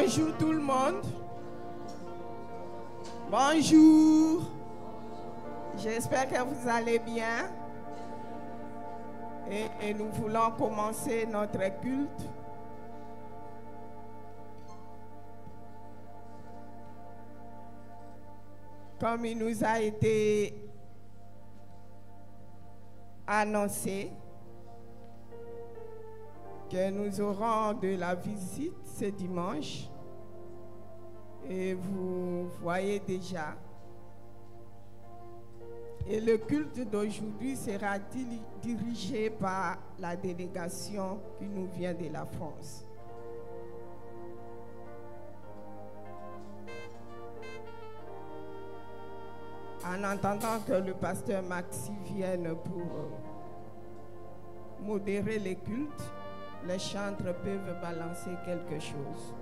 Bonjour tout le monde. Bonjour. J'espère que vous allez bien. Et nous voulons commencer notre culte. Comme il nous a été annoncé que nous aurons de la visite ce dimanche. Et vous voyez déjà. Et le culte d'aujourd'hui sera dirigé par la délégation qui nous vient de la France. En attendant que le pasteur Maxi vienne pour modérer les cultes, les chantres peuvent balancer quelque chose.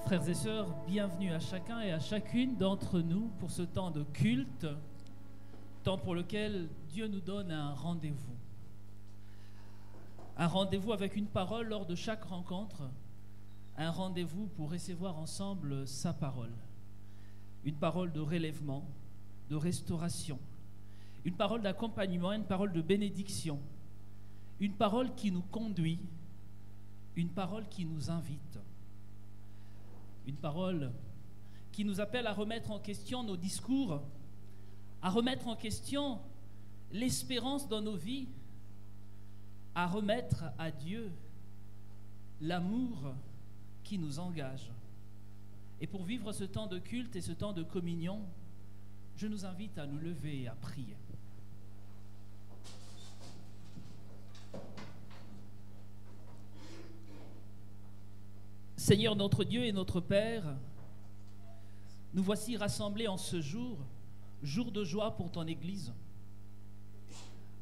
Frères et sœurs, bienvenue à chacun et à chacune d'entre nous pour ce temps de culte, temps pour lequel Dieu nous donne un rendez-vous. Un rendez-vous avec une parole lors de chaque rencontre, un rendez-vous pour recevoir ensemble sa parole. Une parole de relèvement, de restauration, une parole d'accompagnement, une parole de bénédiction, une parole qui nous conduit, une parole qui nous invite. Une parole qui nous appelle à remettre en question nos discours, à remettre en question l'espérance dans nos vies, à remettre à Dieu l'amour qui nous engage. Et pour vivre ce temps de culte et ce temps de communion, je nous invite à nous lever et à prier. Seigneur notre Dieu et notre Père, nous voici rassemblés en ce jour, jour de joie pour ton Église,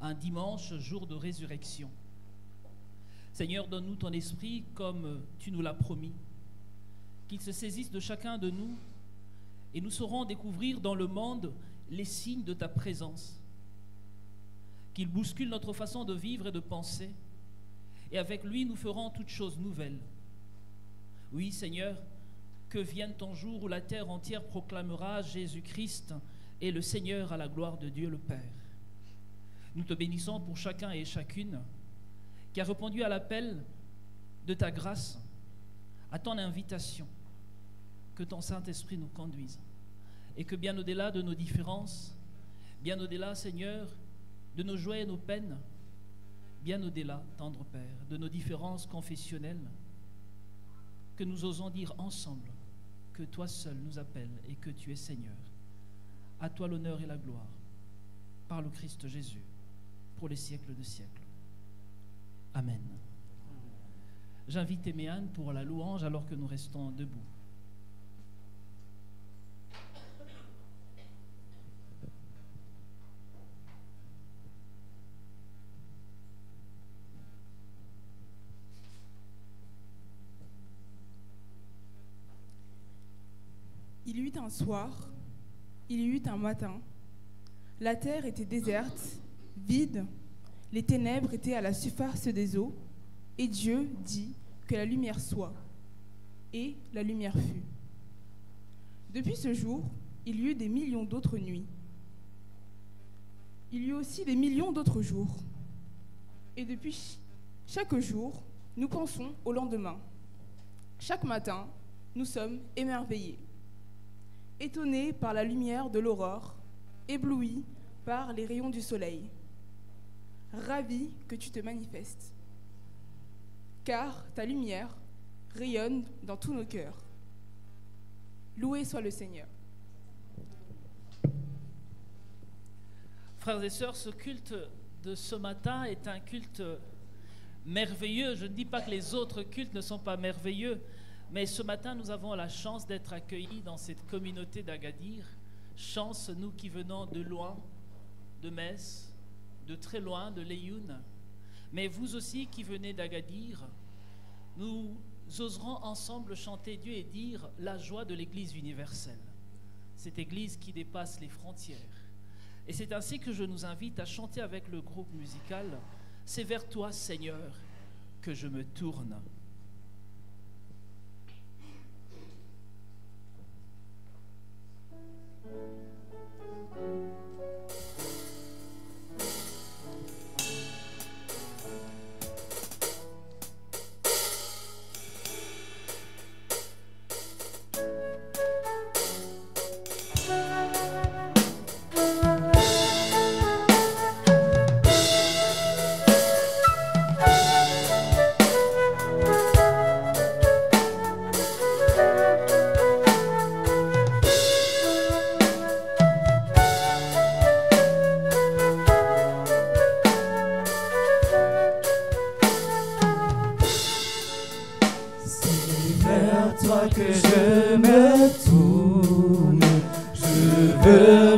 un dimanche, jour de résurrection. Seigneur, donne-nous ton esprit comme tu nous l'as promis, qu'il se saisisse de chacun de nous et nous saurons découvrir dans le monde les signes de ta présence, qu'il bouscule notre façon de vivre et de penser, et avec lui nous ferons toutes choses nouvelles. Oui, Seigneur, que vienne ton jour où la terre entière proclamera Jésus-Christ est le Seigneur à la gloire de Dieu le Père. Nous te bénissons pour chacun et chacune qui a répondu à l'appel de ta grâce, à ton invitation, que ton Saint-Esprit nous conduise et que bien au-delà de nos différences, bien au-delà, Seigneur, de nos joies et nos peines, bien au-delà, tendre Père, de nos différences confessionnelles, que nous osons dire ensemble que toi seul nous appelles et que tu es Seigneur. À toi l'honneur et la gloire, par le Christ Jésus, pour les siècles de siècles. Amen. J'invite Eméane pour la louange alors que nous restons debout. Il y eut un soir, il y eut un matin. La terre était déserte, vide, les ténèbres étaient à la surface des eaux, et Dieu dit que la lumière soit, et la lumière fut. Depuis ce jour, il y eut des millions d'autres nuits. Il y eut aussi des millions d'autres jours. Et depuis chaque jour, nous pensons au lendemain. Chaque matin, nous sommes émerveillés, étonnés par la lumière de l'aurore, éblouis par les rayons du soleil, ravis que tu te manifestes, car ta lumière rayonne dans tous nos cœurs. Loué soit le Seigneur. Frères et sœurs, ce culte de ce matin est un culte merveilleux. Je ne dis pas que les autres cultes ne sont pas merveilleux, mais ce matin, nous avons la chance d'être accueillis dans cette communauté d'Agadir. Chance, nous qui venons de loin, de Metz, de très loin, de Leyun. Mais vous aussi qui venez d'Agadir, nous oserons ensemble chanter Dieu et dire la joie de l'Église universelle. Cette Église qui dépasse les frontières. Et c'est ainsi que je nous invite à chanter avec le groupe musical « C'est vers toi, Seigneur, que je me tourne ».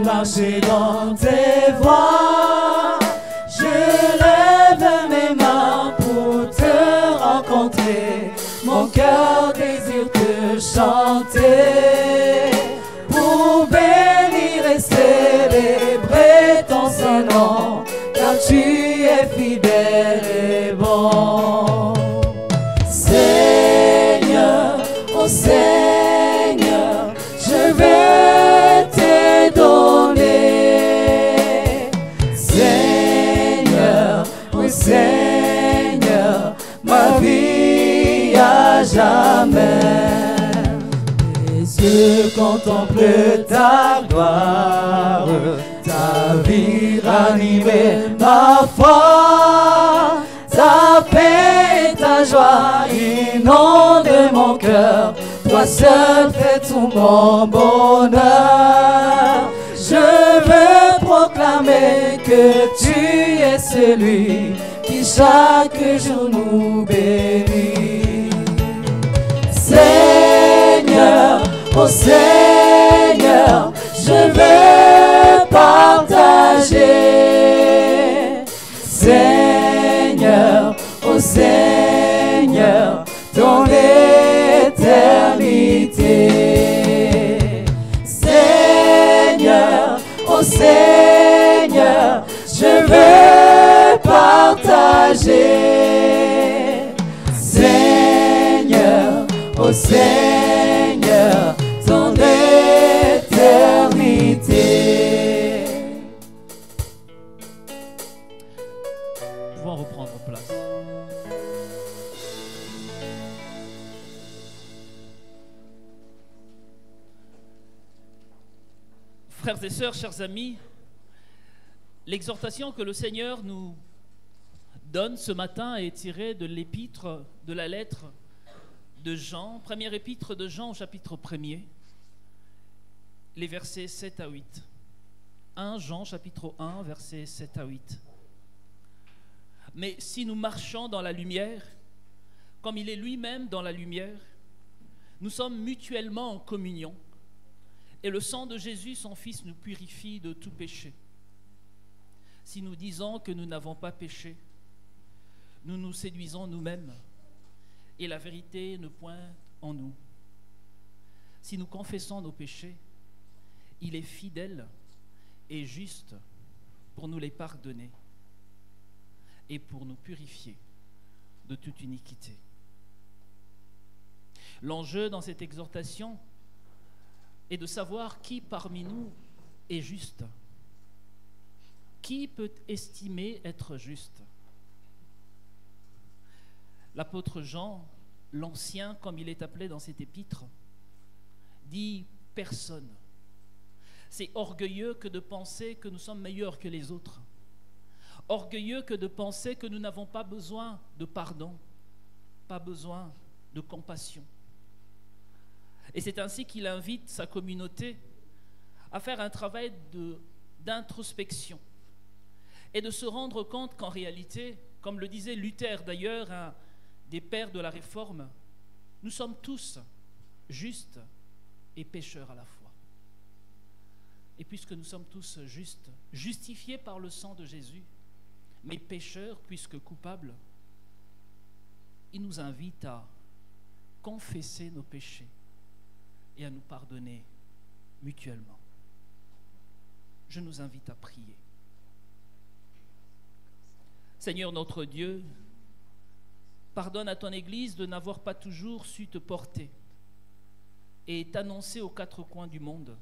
Marcher dans tes voies, je lève mes mains pour te rencontrer. Mon cœur désire te chanter, pour bénir et célébrer ton saint nom, car tu es fidèle et bon. Seigneur, oh Seigneur, je vais te donner. Seigneur, oh Seigneur, ma vie à jamais. Les yeux contemplent ta gloire, ta vie ranimée ma foi, ta paix et ta joie inondent mon cœur. Toi seul fais tout mon bonheur. Je veux proclamer que tu es celui qui chaque jour nous bénit. Seigneur, oh Seigneur, je veux partager. Seigneur, oh Seigneur, ton éternité. Seigneur, oh Seigneur, je veux partager. Seigneur, oh Seigneur, ton éternité. Nous pouvons reprendre place. Frères et sœurs, chers amis, l'exhortation que le Seigneur nous donne ce matin est tirée de l'épître, de la lettre de Jean, première épître de Jean au chapitre 1er, les versets 7 à 8. 1 Jean chapitre 1, versets 7 à 8. Mais si nous marchons dans la lumière, comme il est lui-même dans la lumière, nous sommes mutuellement en communion, et le sang de Jésus, son Fils, nous purifie de tout péché. Si nous disons que nous n'avons pas péché, nous nous séduisons nous-mêmes, et la vérité ne pointe en nous. Si nous confessons nos péchés, il est fidèle et juste pour nous les pardonner et pour nous purifier de toute iniquité. L'enjeu dans cette exhortation est de savoir qui parmi nous est juste. Qui peut estimer être juste? L'apôtre Jean, l'ancien comme il est appelé dans cet épître, dit « personne ». C'est orgueilleux que de penser que nous sommes meilleurs que les autres. Orgueilleux que de penser que nous n'avons pas besoin de pardon, pas besoin de compassion. Et c'est ainsi qu'il invite sa communauté à faire un travail d'introspection et de se rendre compte qu'en réalité, comme le disait Luther d'ailleurs, un des pères de la Réforme, nous sommes tous justes et pécheurs à la fois. Et puisque nous sommes tous justes, justifiés par le sang de Jésus, mais pécheurs puisque coupables, il nous invite à confesser nos péchés et à nous pardonner mutuellement. Je nous invite à prier. Seigneur notre Dieu, pardonne à ton Église de n'avoir pas toujours su te porter et t'annoncer aux quatre coins du monde.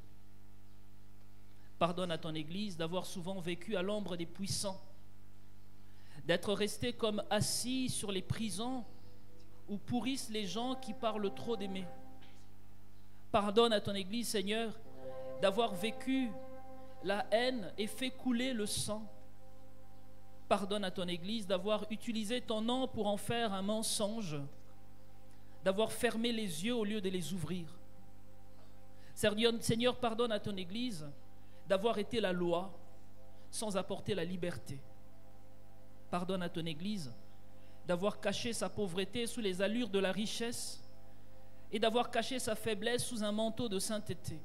Pardonne à ton Église d'avoir souvent vécu à l'ombre des puissants, d'être resté comme assis sur les prisons où pourrissent les gens qui parlent trop d'aimer. Pardonne à ton Église, Seigneur, d'avoir vécu la haine et fait couler le sang. Pardonne à ton Église d'avoir utilisé ton nom pour en faire un mensonge, d'avoir fermé les yeux au lieu de les ouvrir. Seigneur, pardonne à ton Église d'avoir été la loi sans apporter la liberté. Pardonne à ton Église d'avoir caché sa pauvreté sous les allures de la richesse et d'avoir caché sa faiblesse sous un manteau de sainteté.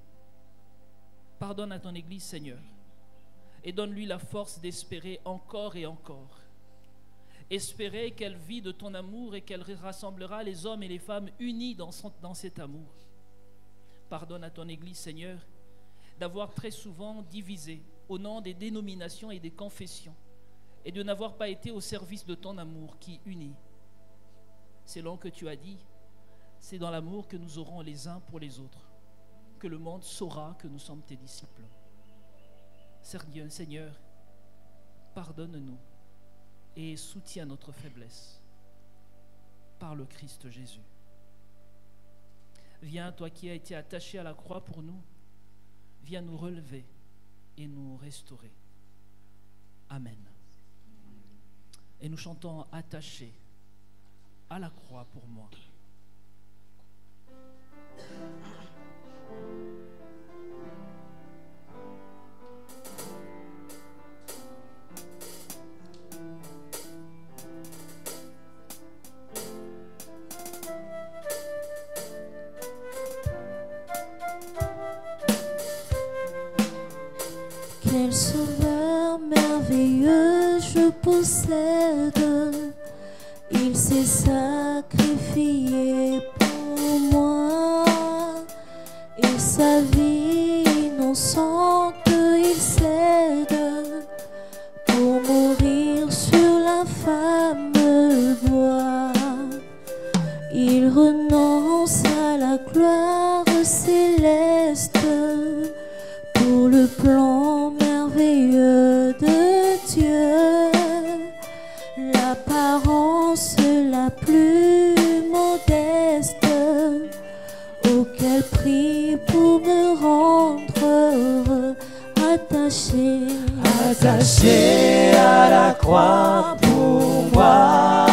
Pardonne à ton Église, Seigneur, et donne-lui la force d'espérer encore et encore. Espérer qu'elle vit de ton amour et qu'elle rassemblera les hommes et les femmes unis dans cet amour. Pardonne à ton Église, Seigneur, d'avoir très souvent divisé au nom des dénominations et des confessions et de n'avoir pas été au service de ton amour qui unit. Selon que tu as dit, c'est dans l'amour que nous aurons les uns pour les autres, que le monde saura que nous sommes tes disciples. Seigneur, pardonne-nous et soutiens notre faiblesse par le Christ Jésus. Viens, toi qui as été attaché à la croix pour nous, viens nous relever et nous restaurer. Amen. Et nous chantons « Attaché à la croix pour moi ». Quel sauveur merveilleux je possède, il s'est sacrifié pour moi, et sa vie innocente il cède, pour mourir sur l'infâme bois. Il renonce à la gloire céleste, pour le plan merveilleux de Dieu, l'apparence la plus modeste, auquel prix pour me rendre heureux, attaché, attaché à la croix pour moi,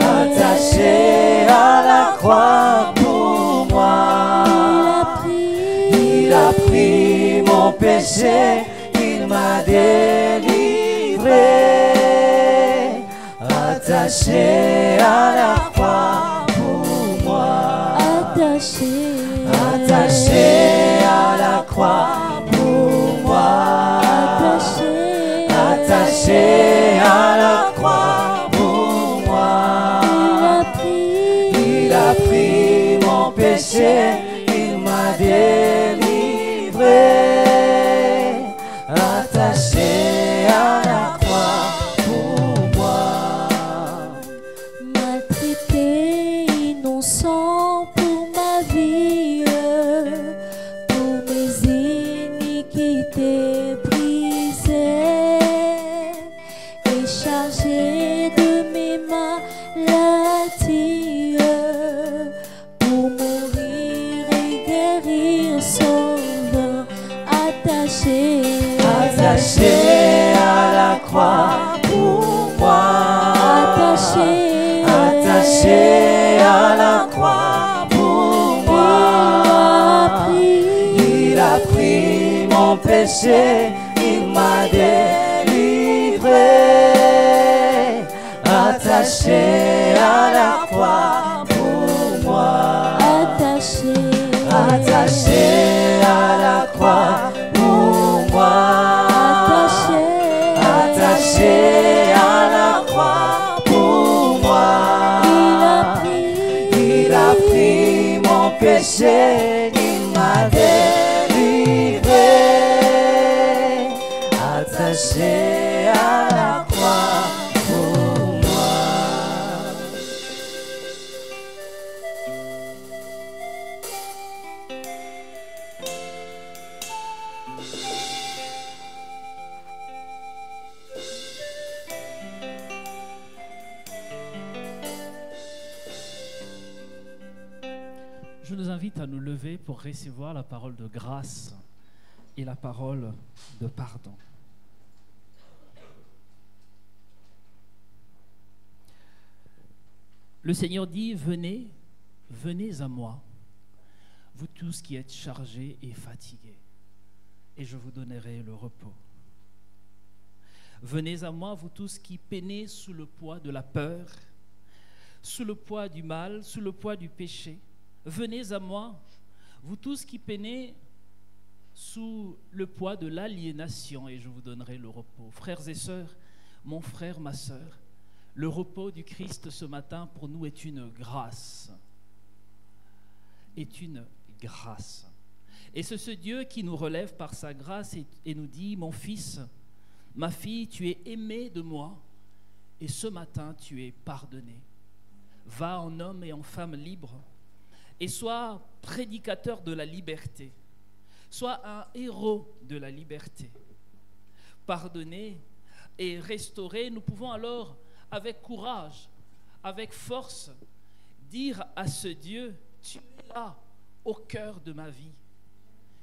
attaché à la croix pour moi. Il a pris mon péché péchés, il m'a délivré. Attaché à la croix pour moi. Attaché à la croix pour moi. Attaché à la croix pour moi. Il a pris mon péché, il m'a délivré. Attaché à la croix pour moi. Maltraité, innocent pour ma vie, pour mes iniquités brisées et chargé de mes maladies, pour mourir et guérir, sauveur, attaché Attaché à la croix pour moi. Attaché à la croix pour moi. Il a pris mon péché, il m'a délivré. Attaché à la croix pour moi. Attaché à la croix pour moi. Attaché à la croix pour moi. Il a pris mon péché, il m'a délivré. Attaché à la croix pour moi. Je nous invite à nous lever pour recevoir la parole de grâce et la parole de pardon. Le Seigneur dit, venez, venez à moi, vous tous qui êtes chargés et fatigués, et je vous donnerai le repos. Venez à moi, vous tous qui peinez sous le poids de la peur, sous le poids du mal, sous le poids du péché. Venez à moi, vous tous qui peinez sous le poids de l'aliénation, et je vous donnerai le repos. Frères et sœurs, mon frère, ma sœur, le repos du Christ ce matin pour nous est une grâce. Est une grâce. Et c'est ce Dieu qui nous relève par sa grâce et nous dit, mon fils, ma fille, tu es aimé de moi, et ce matin tu es pardonné. Va en homme et en femme libre, et sois prédicateur de la liberté. Sois un héros de la liberté. Pardonné et restauré, nous pouvons alors, avec courage, avec force, dire à ce Dieu, tu es là au cœur de ma vie.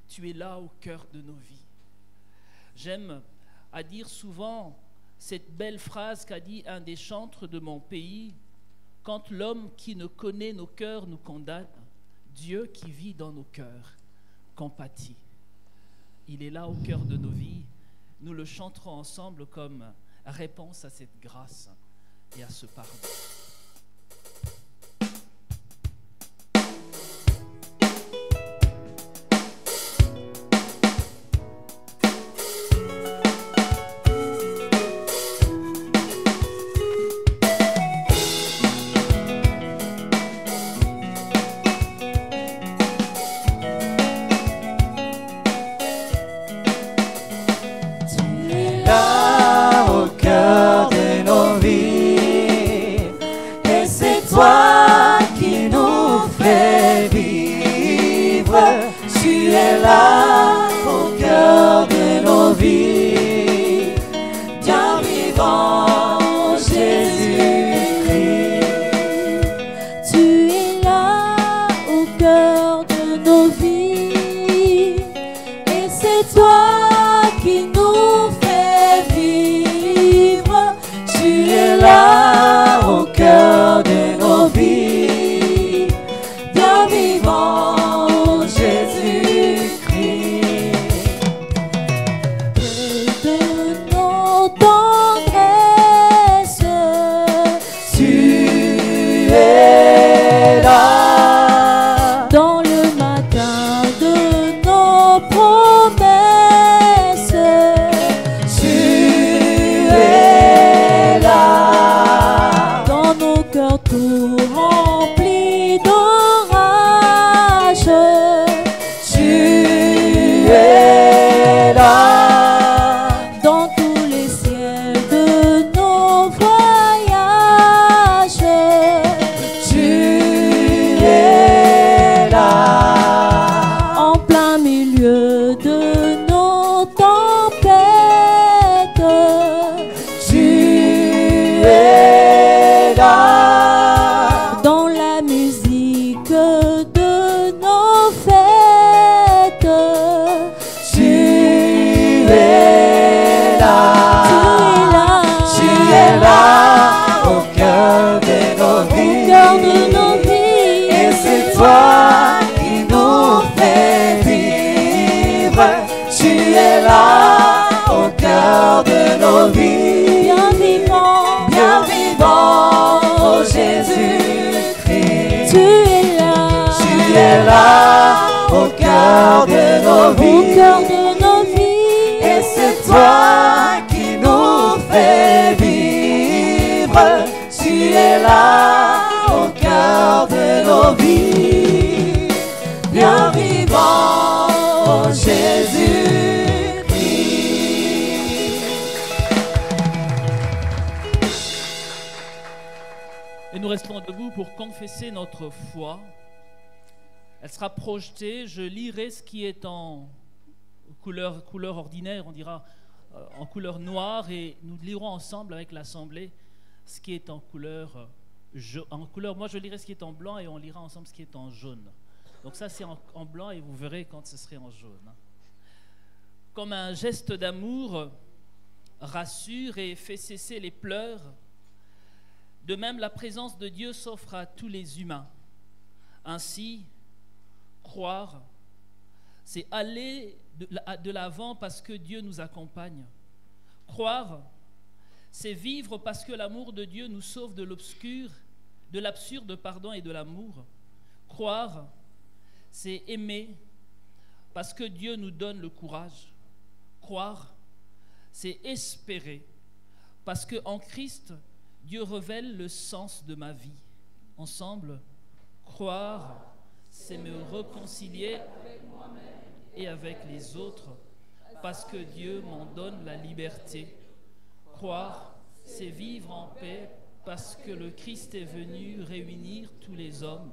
Tu es là au cœur de nos vies. J'aime à dire souvent cette belle phrase qu'a dit un des chantres de mon pays, quand l'homme qui ne connaît nos cœurs nous condamne, Dieu qui vit dans nos cœurs compatit. Il est là au cœur de nos vies. Nous le chanterons ensemble comme réponse à cette grâce et à ce pardon. nos vies. Au cœur de nos vies. Et c'est toi qui nous fais vivre. Tu es là au cœur de nos vies. Bien vivant, Jésus-Christ. Et nous restons debout pour confesser notre foi. Elle sera projetée. Je lirai ce qui est en couleur ordinaire, on dira en couleur noire, et nous lirons ensemble avec l'Assemblée ce qui est en couleur, moi je lirai ce qui est en blanc et on lira ensemble ce qui est en jaune. Donc ça c'est en blanc et vous verrez quand ce serait en jaune. Comme un geste d'amour rassure et fait cesser les pleurs, de même la présence de Dieu s'offre à tous les humains. Ainsi, croire, c'est aller de l'avant parce que Dieu nous accompagne. Croire, c'est vivre parce que l'amour de Dieu nous sauve de l'absurde et de l'amour. Croire, c'est aimer parce que Dieu nous donne le courage. Croire, c'est espérer parce qu'en Christ, Dieu révèle le sens de ma vie. Ensemble, croire, c'est me réconcilier avec moi-même et avec les autres parce que Dieu m'en donne la liberté. Croire, c'est vivre en paix parce que le Christ est venu réunir tous les hommes.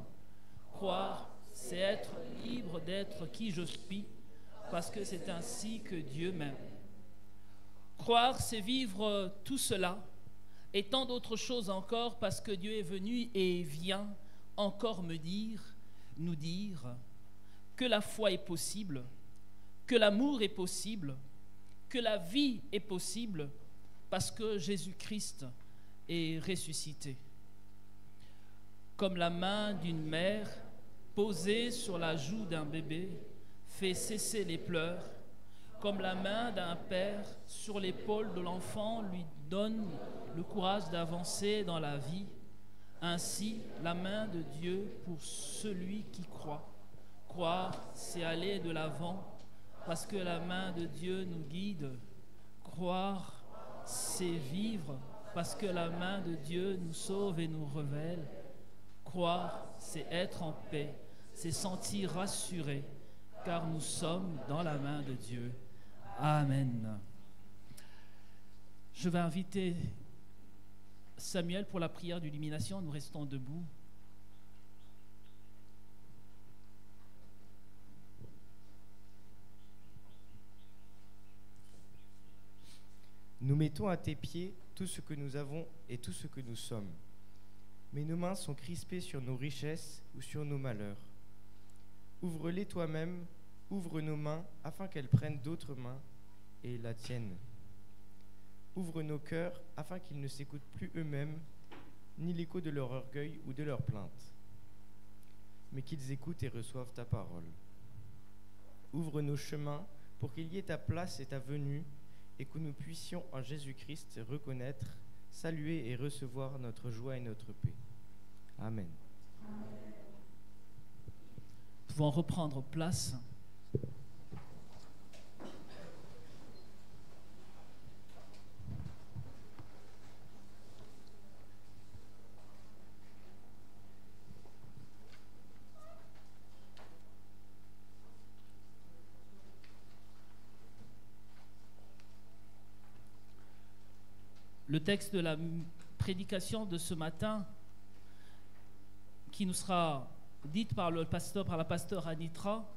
Croire, c'est être libre d'être qui je suis parce que c'est ainsi que Dieu m'aime. Croire, c'est vivre tout cela et tant d'autres choses encore parce que Dieu est venu et vient encore nous dire que la foi est possible, que l'amour est possible, que la vie est possible parce que Jésus-Christ est ressuscité. Comme la main d'une mère posée sur la joue d'un bébé fait cesser les pleurs, comme la main d'un père sur l'épaule de l'enfant lui donne le courage d'avancer dans la vie, ainsi la main de Dieu pour celui qui croit. Croire, c'est aller de l'avant parce que la main de Dieu nous guide. Croire, c'est vivre parce que la main de Dieu nous sauve et nous révèle. Croire, c'est être en paix, c'est sentir rassuré, car nous sommes dans la main de Dieu. Amen. Je vais inviter Samuel pour la prière d'illumination. Nous restons debout. Nous mettons à tes pieds tout ce que nous avons et tout ce que nous sommes. Mais nos mains sont crispées sur nos richesses ou sur nos malheurs. Ouvre-les toi-même, ouvre nos mains afin qu'elles prennent d'autres mains et la tienne. Ouvre nos cœurs afin qu'ils ne s'écoutent plus eux-mêmes, ni l'écho de leur orgueil ou de leur plainte, mais qu'ils écoutent et reçoivent ta parole. Ouvre nos chemins pour qu'il y ait ta place et ta venue, et que nous puissions en Jésus-Christ reconnaître, saluer et recevoir notre joie et notre paix. Amen. Nous pouvons reprendre place. Le texte de la prédication de ce matin, qui nous sera dite par la pasteur Anitra,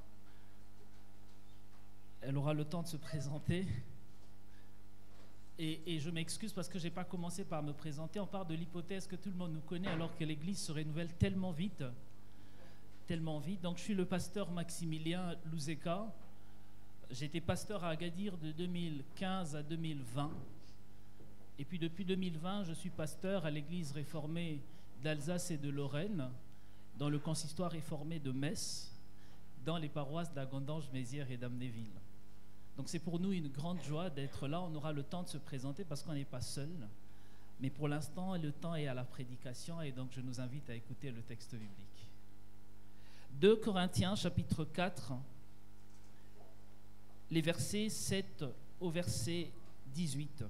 elle aura le temps de se présenter. Et je m'excuse parce que je n'ai pas commencé par me présenter. On part de l'hypothèse que tout le monde nous connaît alors que l'Église se renouvelle tellement vite. Donc je suis le pasteur Maximilien Louzeka. J'étais pasteur à Agadir de 2015 à 2020. Et puis depuis 2020, je suis pasteur à l'église réformée d'Alsace et de Lorraine, dans le consistoire réformé de Metz, dans les paroisses d'Agondange, Mézières et d'Amnéville. Donc c'est pour nous une grande joie d'être là. On aura le temps de se présenter parce qu'on n'est pas seul. Mais pour l'instant, le temps est à la prédication et donc je nous invite à écouter le texte biblique. 2 Corinthiens chapitre 4, les versets 7 au verset 18.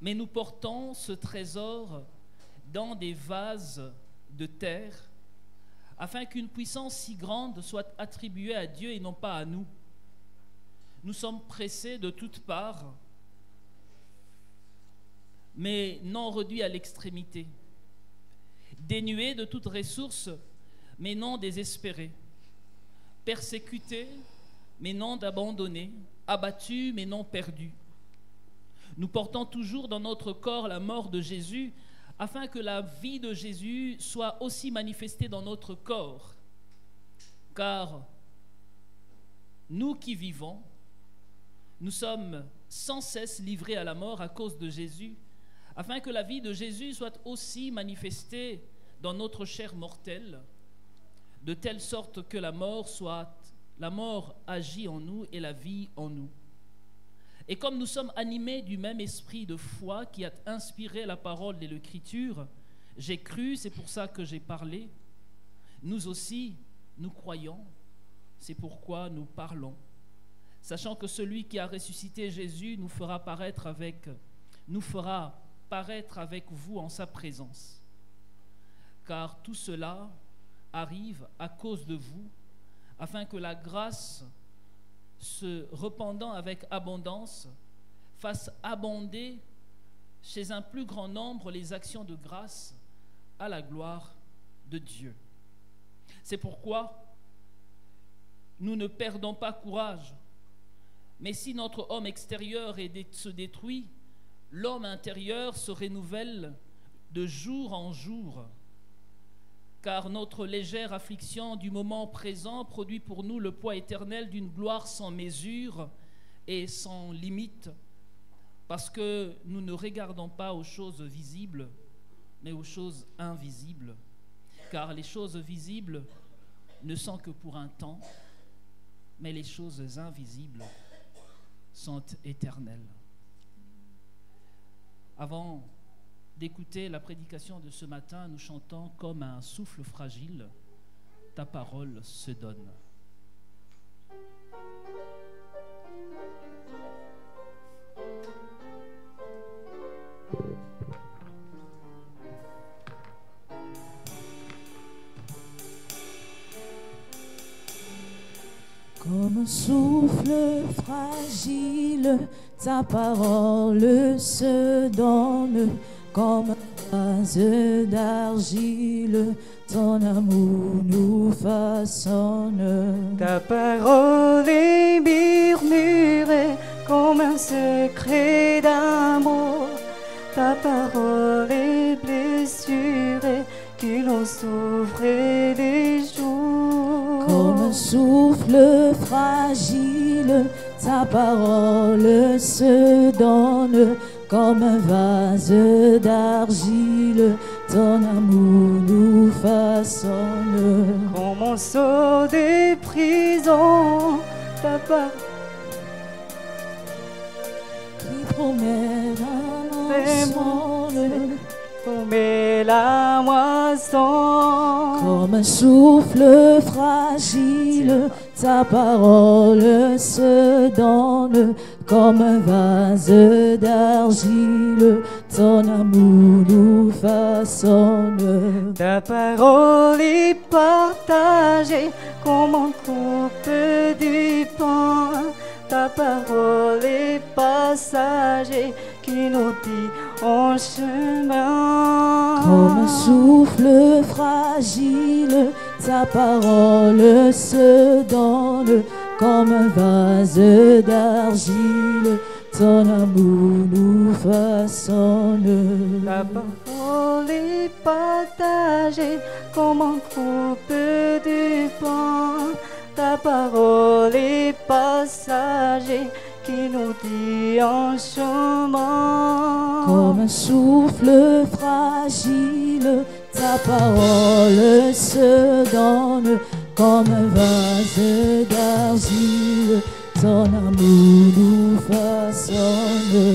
Mais nous portons ce trésor dans des vases de terre, afin qu'une puissance si grande soit attribuée à Dieu et non pas à nous. Nous sommes pressés de toutes parts, mais non réduits à l'extrémité, dénués de toute ressource, mais non désespérés, persécutés, mais non abandonnés, abattus, mais non perdus. Nous portons toujours dans notre corps la mort de Jésus, afin que la vie de Jésus soit aussi manifestée dans notre corps. Car nous qui vivons, nous sommes sans cesse livrés à la mort à cause de Jésus, afin que la vie de Jésus soit aussi manifestée dans notre chair mortelle, de telle sorte que la mort agit en nous et la vie en nous. Et comme nous sommes animés du même esprit de foi qui a inspiré la parole et l'écriture, j'ai cru, c'est pour ça que j'ai parlé. Nous aussi, nous croyons, c'est pourquoi nous parlons. Sachant que celui qui a ressuscité Jésus nous fera paraître avec vous en sa présence. Car tout cela arrive à cause de vous, afin que la grâce, se répandant avec abondance, fasse abonder chez un plus grand nombre les actions de grâce à la gloire de Dieu. C'est pourquoi nous ne perdons pas courage, mais si notre homme extérieur se détruit, l'homme intérieur se renouvelle de jour en jour. Car notre légère affliction du moment présent produit pour nous le poids éternel d'une gloire sans mesure et sans limite, parce que nous ne regardons pas aux choses visibles, mais aux choses invisibles. Car les choses visibles ne sont que pour un temps, mais les choses invisibles sont éternelles. Avant d'écouter la prédication de ce matin, nous chantons comme un souffle fragile, ta parole se donne. Comme un souffle fragile, ta parole se donne. Comme un vase d'argile, ton amour nous façonne. Ta parole est murmurée comme un secret d'amour. Ta parole est blessurée qui l'on s'ouvrait les jours. Comme un souffle fragile, ta parole se donne. Comme un vase d'argile, ton amour nous façonne. Comme on sort des prisons, ta parole qui promet la moisson. promet la moisson. Comme un souffle fragile, ta parole se donne. Comme un vase d'argile, ton amour nous façonne. Ta parole est partagée comme on coupe du pain. Ta parole est passager qui nous dit en chemin. Comme un souffle fragile, ta parole se donne. Comme un vase d'argile, ton amour nous façonne. Ta parole est partagée comme on coupe du pain. Ta parole est passager qui nous dit en chemin. Comme un souffle fragile, ta parole se donne. Comme un vase d'argile, ton amour nous façonne.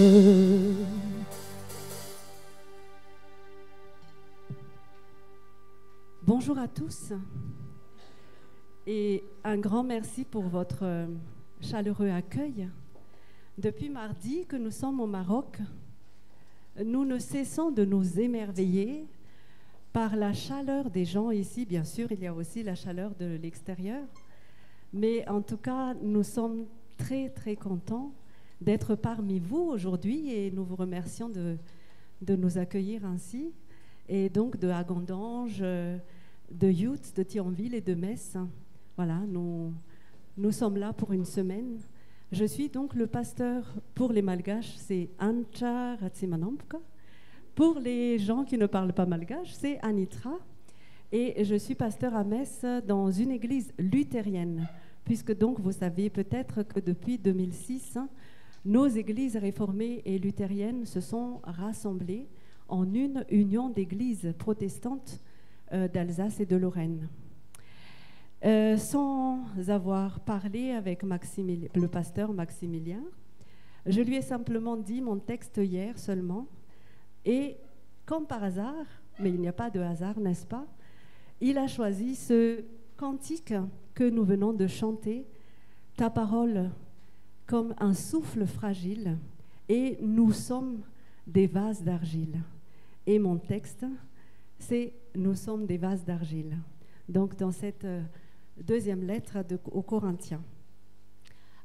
Bonjour à tous. et un grand merci pour votre chaleureux accueil. Depuis mardi que nous sommes au Maroc, nous ne cessons de nous émerveiller par la chaleur des gens ici. Bien sûr, il y a aussi la chaleur de l'extérieur, mais en tout cas, nous sommes très, très contents d'être parmi vous aujourd'hui et nous vous remercions de nous accueillir ainsi. Et donc de Agandange, de Youth, de Thionville et de Metz. Voilà, nous sommes là pour une semaine. Je suis donc le pasteur pour les Malgaches, c'est Ancha Ratsimanamka. Pour les gens qui ne parlent pas malgache, c'est Anitra. Et je suis pasteur à Metz dans une église luthérienne, puisque donc vous savez peut-être que depuis 2006, nos églises réformées et luthériennes se sont rassemblées en une union d'églises protestantes d'Alsace et de Lorraine. Sans avoir parlé avec le pasteur Maximilien, je lui ai simplement dit mon texte hier seulement, et comme par hasard, mais il n'y a pas de hasard, n'est-ce pas, il a choisi ce cantique que nous venons de chanter, « Ta parole comme un souffle fragile, et nous sommes des vases d'argile ». Et mon texte, c'est « Nous sommes des vases d'argile ». Donc dans cette deuxième lettre aux Corinthiens.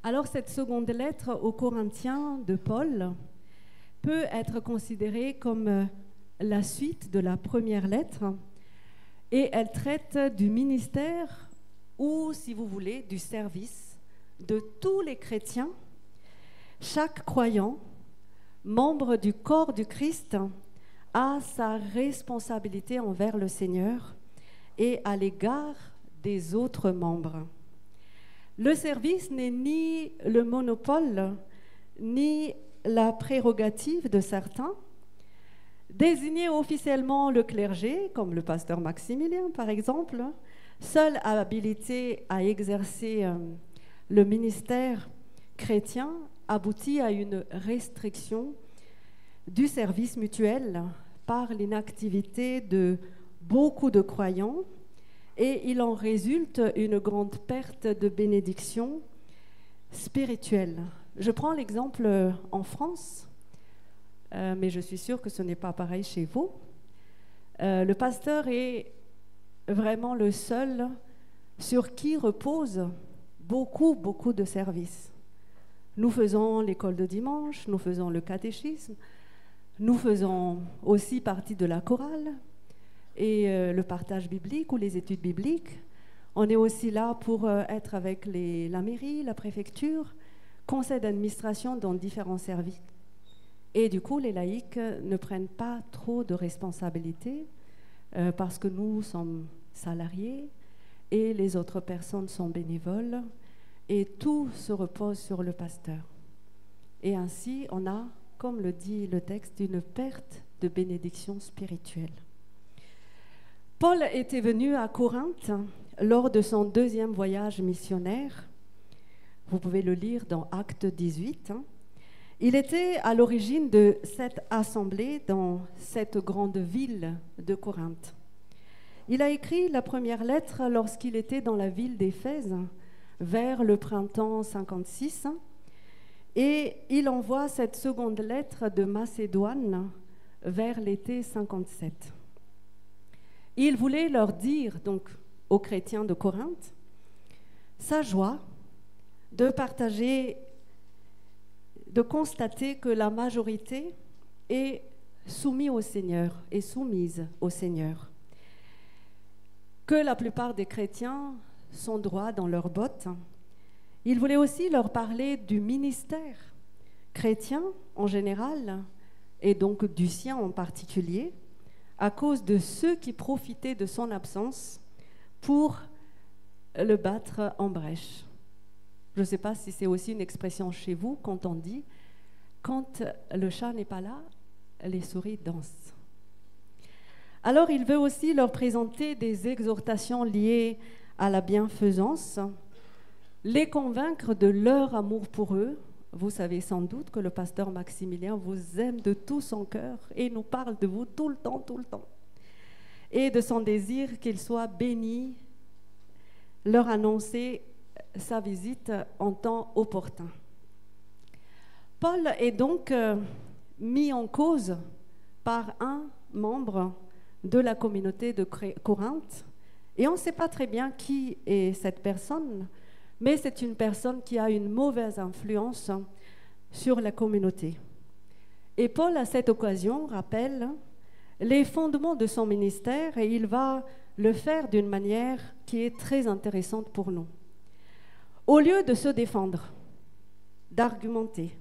Alors cette seconde lettre aux Corinthiens de Paul peut être considérée comme la suite de la première lettre et elle traite du ministère ou, si vous voulez, du service de tous les chrétiens. Chaque croyant, membre du corps du Christ, a sa responsabilité envers le Seigneur et à l'égard des autres membres. Le service n'est ni le monopole, ni la prérogative de certains. Désigner officiellement le clergé, comme le pasteur Maximilien par exemple, seul habilité à exercer le ministère chrétien, aboutit à une restriction du service mutuel par l'inactivité de beaucoup de croyants et il en résulte une grande perte de bénédiction spirituelle. Je prends l'exemple en France, mais je suis sûre que ce n'est pas pareil chez vous. Le pasteur est vraiment le seul sur qui repose beaucoup de services. Nous faisons l'école de dimanche, nous faisons le catéchisme, nous faisons aussi partie de la chorale et le partage biblique ou les études bibliques. On est aussi là pour être avec la mairie, la préfecture, conseil d'administration dans différents services. Et du coup, les laïcs ne prennent pas trop de responsabilités parce que nous sommes salariés et les autres personnes sont bénévoles et tout se repose sur le pasteur. Et ainsi, on a, comme le dit le texte, une perte de bénédiction spirituelle. Paul était venu à Corinthe lors de son deuxième voyage missionnaire. Vous pouvez le lire dans Actes 18. Il était à l'origine de cette assemblée dans cette grande ville de Corinthe. Il a écrit la première lettre lorsqu'il était dans la ville d'Éphèse, vers le printemps 56, et il envoie cette seconde lettre de Macédoine vers l'été 57. Il voulait leur dire, donc aux chrétiens de Corinthe, sa joie de partager, de constater que la majorité est soumise au Seigneur, est soumise au Seigneur, que la plupart des chrétiens sont droits dans leurs bottes. Il voulait aussi leur parler du ministère chrétien en général, et donc du sien en particulier, à cause de ceux qui profitaient de son absence pour le battre en brèche. Je ne sais pas si c'est aussi une expression chez vous quand on dit « quand le chat n'est pas là, les souris dansent ». Alors il veut aussi leur présenter des exhortations liées à la bienfaisance, les convaincre de leur amour pour eux. Vous savez sans doute que le pasteur Maximilien vous aime de tout son cœur et nous parle de vous tout le temps, et de son désir qu'ils soient bénis leur annoncer sa visite en temps opportun. Paul est donc mis en cause par un membre de la communauté de Corinthe, et on ne sait pas très bien qui est cette personne, mais c'est une personne qui a une mauvaise influence sur la communauté. Et Paul, à cette occasion, rappelle les fondements de son ministère, et il va le faire d'une manière qui est très intéressante pour nous. Au lieu de se défendre, d'argumenter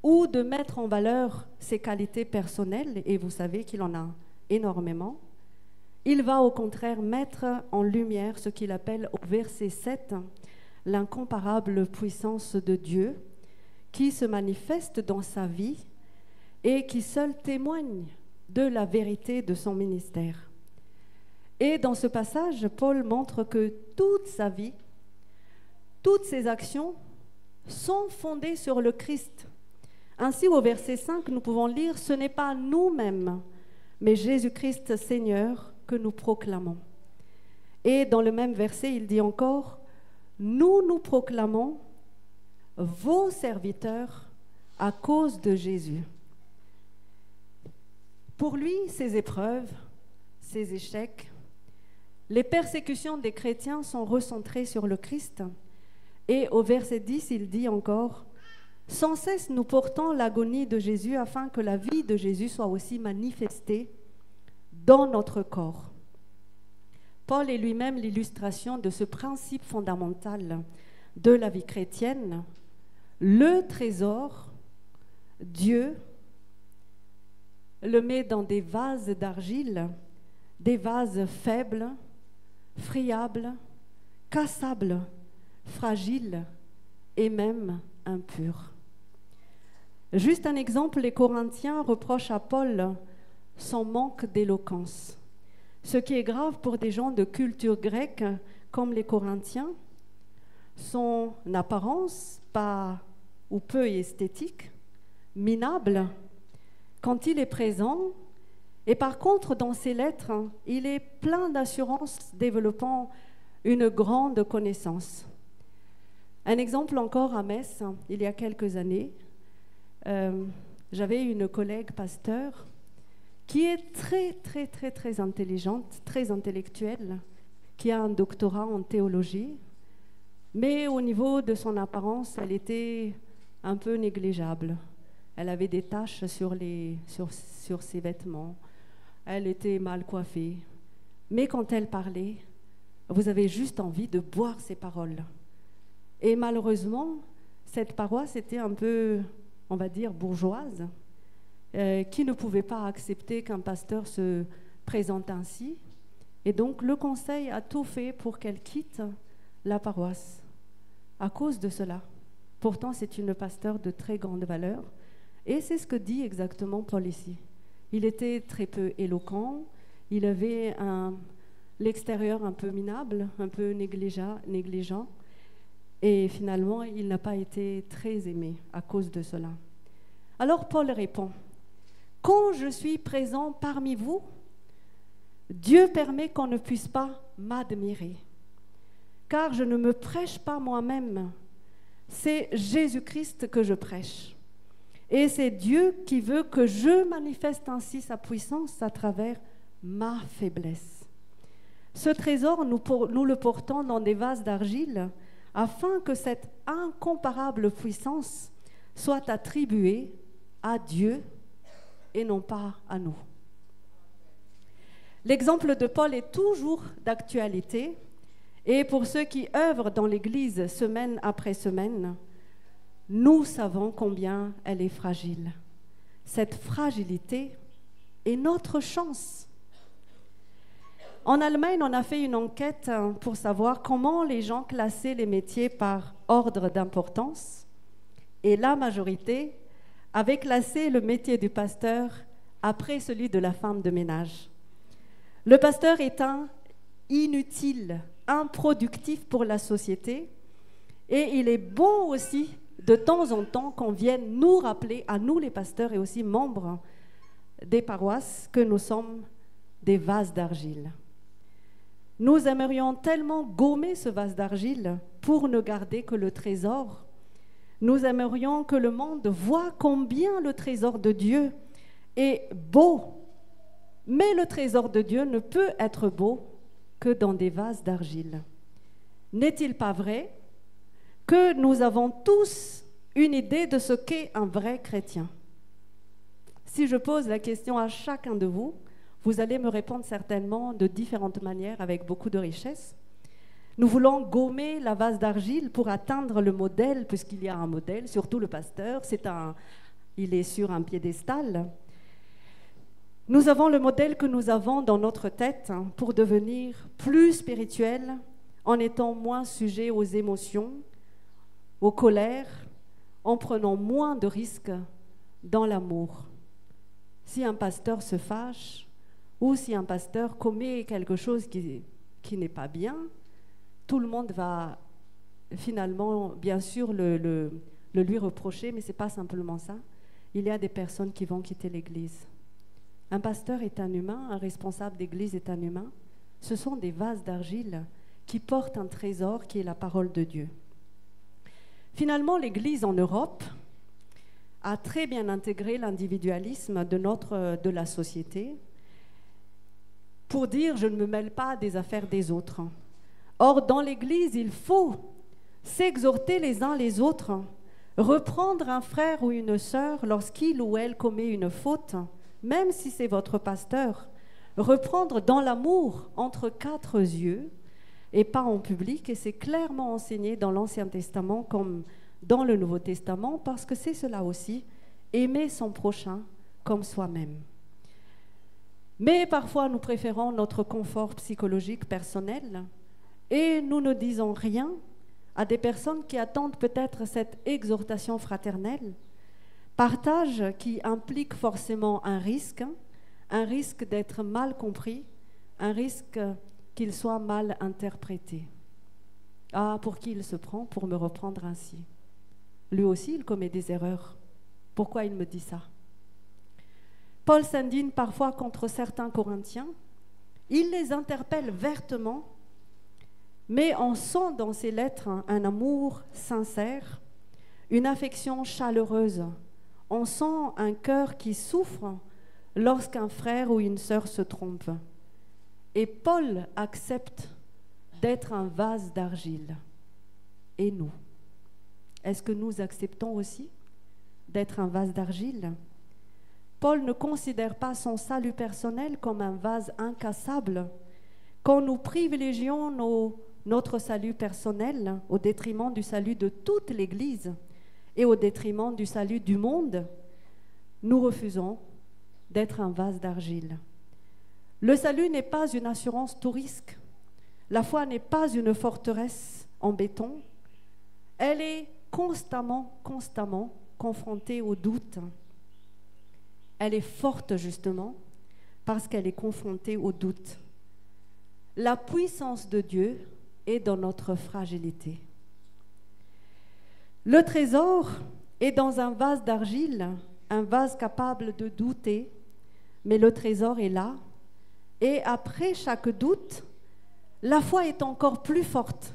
ou de mettre en valeur ses qualités personnelles, et vous savez qu'il en a énormément, il va au contraire mettre en lumière ce qu'il appelle au verset 7 l'incomparable puissance de Dieu qui se manifeste dans sa vie et qui seul témoigne de la vérité de son ministère. Et dans ce passage, Paul montre que toute sa vie, toutes ses actions sont fondées sur le Christ. Ainsi, au verset 5, nous pouvons lire « Ce n'est pas nous-mêmes, mais Jésus-Christ Seigneur que nous proclamons. » Et dans le même verset, il dit encore « Nous proclamons vos serviteurs à cause de Jésus. » Pour lui, ces épreuves, ces échecs, les persécutions des chrétiens sont recentrées sur le Christ. Et au verset 10, il dit encore « Sans cesse, nous portons l'agonie de Jésus afin que la vie de Jésus soit aussi manifestée dans notre corps. » Paul est lui-même l'illustration de ce principe fondamental de la vie chrétienne. Le trésor, Dieu le met dans des vases d'argile, des vases faibles, friables, cassables, fragiles et même impurs. Juste un exemple, les Corinthiens reprochent à Paul son manque d'éloquence. Ce qui est grave pour des gens de culture grecque comme les Corinthiens, son apparence pas ou peu esthétique, minable, quand il est présent, et par contre dans ses lettres, il est plein d'assurance, développant une grande connaissance. Un exemple encore à Metz, il y a quelques années, j'avais une collègue pasteur qui est très intelligente, très intellectuelle, qui a un doctorat en théologie, mais au niveau de son apparence, elle était un peu négligeable. Elle avait des taches sur ses vêtements, elle était mal coiffée, mais quand elle parlait, vous avez juste envie de boire ses paroles. Et malheureusement, cette paroisse était un peu, on va dire, bourgeoise, qui ne pouvait pas accepter qu'un pasteur se présente ainsi. Et donc, le conseil a tout fait pour qu'elle quitte la paroisse à cause de cela. Pourtant, c'est une pasteur de très grande valeur. Et c'est ce que dit exactement Paul ici. Il était très peu éloquent, il avait l'extérieur un peu minable, un peu négligent, et finalement, il n'a pas été très aimé à cause de cela. Alors Paul répond, « Quand je suis présent parmi vous, Dieu permet qu'on ne puisse pas m'admirer, car je ne me prêche pas moi-même, c'est Jésus-Christ que je prêche. Et c'est Dieu qui veut que je manifeste ainsi sa puissance à travers ma faiblesse. Ce trésor, nous le portons dans des vases d'argile afin que cette incomparable puissance soit attribuée à Dieu et non pas à nous. » L'exemple de Paul est toujours d'actualité et pour ceux qui œuvrent dans l'Église semaine après semaine, nous savons combien elle est fragile. Cette fragilité est notre chance. En Allemagne, on a fait une enquête pour savoir comment les gens classaient les métiers par ordre d'importance. Et la majorité avait classé le métier du pasteur après celui de la femme de ménage. Le pasteur étant inutile, improductif pour la société, et il est bon aussi de temps en temps qu'on vienne nous rappeler, à nous les pasteurs et aussi membres des paroisses, que nous sommes des vases d'argile. Nous aimerions tellement gommer ce vase d'argile pour ne garder que le trésor. Nous aimerions que le monde voie combien le trésor de Dieu est beau. Mais le trésor de Dieu ne peut être beau que dans des vases d'argile. N'est-il pas vrai que nous avons tous une idée de ce qu'est un vrai chrétien? Si je pose la question à chacun de vous, vous allez me répondre certainement de différentes manières avec beaucoup de richesse. Nous voulons gommer la vase d'argile pour atteindre le modèle, puisqu'il y a un modèle, surtout le pasteur, il est sur un piédestal. Nous avons le modèle que nous avons dans notre tête pour devenir plus spirituel en étant moins sujet aux émotions, aux colères, en prenant moins de risques dans l'amour. Si un pasteur se fâche ou si un pasteur commet quelque chose qui n'est pas bien, tout le monde va finalement, bien sûr, le lui reprocher, mais ce n'est pas simplement ça. Il y a des personnes qui vont quitter l'Église. Un pasteur est un humain, un responsable d'Église est un humain. Ce sont des vases d'argile qui portent un trésor qui est la parole de Dieu. Finalement, l'Église en Europe a très bien intégré l'individualisme de la société pour dire « je ne me mêle pas des affaires des autres ». Or, dans l'Église, il faut s'exhorter les uns les autres, reprendre un frère ou une sœur lorsqu'il ou elle commet une faute, même si c'est votre pasteur, reprendre dans l'amour entre quatre yeux et pas en public, et c'est clairement enseigné dans l'Ancien Testament comme dans le Nouveau Testament, parce que c'est cela aussi, aimer son prochain comme soi-même. Mais parfois, nous préférons notre confort psychologique personnel et nous ne disons rien à des personnes qui attendent peut-être cette exhortation fraternelle, partage qui implique forcément un risque d'être mal compris, un risque qu'il soit mal interprété. Ah, pour qui il se prend pour me reprendre ainsi? Lui aussi, il commet des erreurs. Pourquoi il me dit ça? Paul s'indigne parfois contre certains Corinthiens. Il les interpelle vertement, mais on sent dans ses lettres un amour sincère, une affection chaleureuse. On sent un cœur qui souffre lorsqu'un frère ou une sœur se trompe. Et Paul accepte d'être un vase d'argile. Et nous? Est-ce que nous acceptons aussi d'être un vase d'argile? Paul ne considère pas son salut personnel comme un vase incassable. Quand nous privilégions notre salut personnel au détriment du salut de toute l'Église et au détriment du salut du monde, nous refusons d'être un vase d'argile. Le salut n'est pas une assurance tout risque. La foi n'est pas une forteresse en béton. Elle est constamment confrontée au doute. Elle est forte justement parce qu'elle est confrontée au doute. La puissance de Dieu est dans notre fragilité. Le trésor est dans un vase d'argile, un vase capable de douter, mais le trésor est là. Et après chaque doute, la foi est encore plus forte.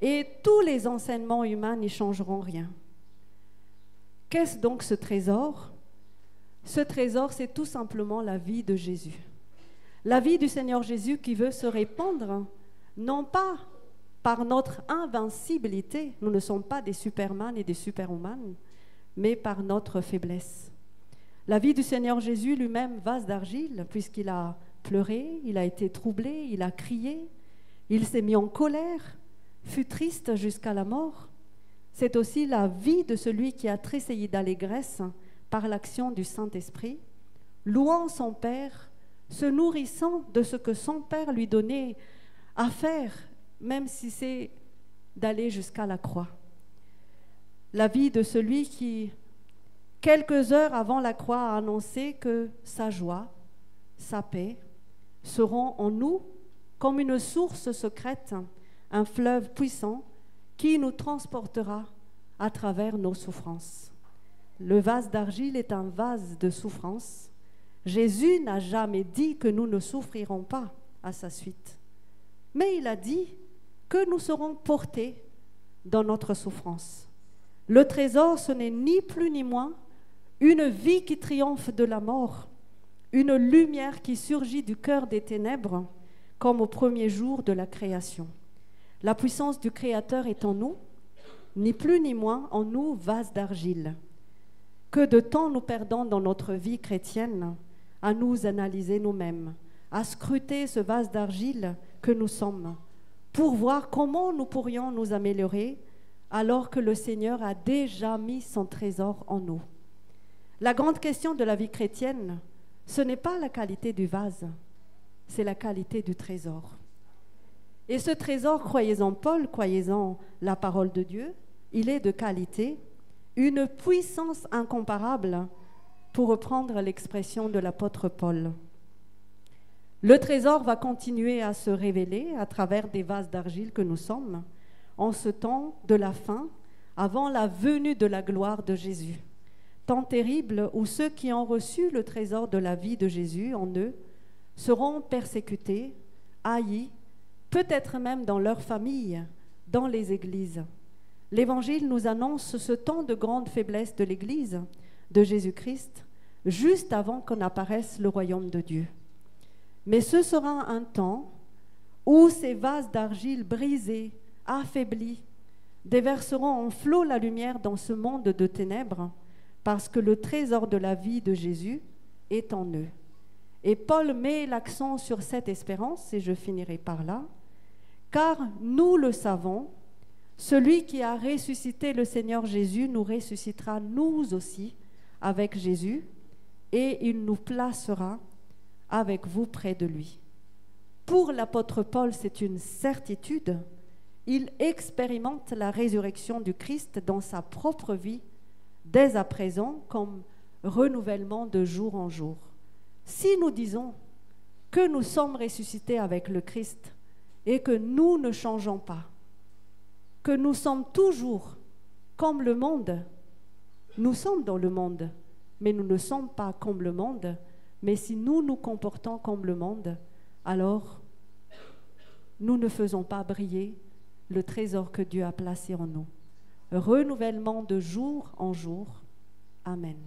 Et tous les enseignements humains n'y changeront rien. Qu'est-ce donc ce trésor? Ce trésor, c'est tout simplement la vie de Jésus. La vie du Seigneur Jésus qui veut se répandre, non pas par notre invincibilité, nous ne sommes pas des superman et des superwoman, mais par notre faiblesse. La vie du Seigneur Jésus lui-même, vase d'argile, puisqu'il a pleuré, il a été troublé, il a crié, il s'est mis en colère, fut triste jusqu'à la mort. C'est aussi la vie de celui qui a tressailli d'allégresse par l'action du Saint-Esprit, louant son Père, se nourrissant de ce que son Père lui donnait à faire, même si c'est d'aller jusqu'à la croix. La vie de celui qui, quelques heures avant la croix, a annoncé que sa joie, sa paix, seront en nous comme une source secrète, un fleuve puissant qui nous transportera à travers nos souffrances. Le vase d'argile est un vase de souffrance. Jésus n'a jamais dit que nous ne souffrirons pas à sa suite. mais il a dit que nous serons portés dans notre souffrance. Le trésor, ce n'est ni plus ni moins une vie qui triomphe de la mort, une lumière qui surgit du cœur des ténèbres, comme au premier jour de la création. La puissance du Créateur est en nous, ni plus ni moins en nous, vases d'argile. Que de temps nous perdons dans notre vie chrétienne à nous analyser nous-mêmes, à scruter ce vase d'argile que nous sommes, pour voir comment nous pourrions nous améliorer alors que le Seigneur a déjà mis son trésor en nous. La grande question de la vie chrétienne, ce n'est pas la qualité du vase, c'est la qualité du trésor. Et ce trésor, croyez-en Paul, croyez-en la parole de Dieu, il est de qualité, une puissance incomparable, pour reprendre l'expression de l'apôtre Paul. Le trésor va continuer à se révéler à travers des vases d'argile que nous sommes, en ce temps de la fin, avant la venue de la gloire de Jésus. Temps terrible où ceux qui ont reçu le trésor de la vie de Jésus en eux seront persécutés, haïs, peut-être même dans leur famille, dans les églises. L'Évangile nous annonce ce temps de grande faiblesse de l'Église de Jésus-Christ, juste avant qu'on apparaisse le royaume de Dieu. Mais ce sera un temps où ces vases d'argile brisés, affaiblis, déverseront en flot la lumière dans ce monde de ténèbres, parce que le trésor de la vie de Jésus est en eux. Et Paul met l'accent sur cette espérance, et je finirai par là, car nous le savons, celui qui a ressuscité le Seigneur Jésus nous ressuscitera nous aussi avec Jésus, et il nous placera avec vous près de lui. Pour l'apôtre Paul, c'est une certitude. Il expérimente la résurrection du Christ dans sa propre vie, dès à présent, comme renouvellement de jour en jour. Si nous disons que nous sommes ressuscités avec le Christ et que nous ne changeons pas, que nous sommes toujours comme le monde, nous sommes dans le monde, mais nous ne sommes pas comme le monde, mais si nous nous comportons comme le monde, alors nous ne faisons pas briller le trésor que Dieu a placé en nous. Renouvellement de jour en jour. Amen.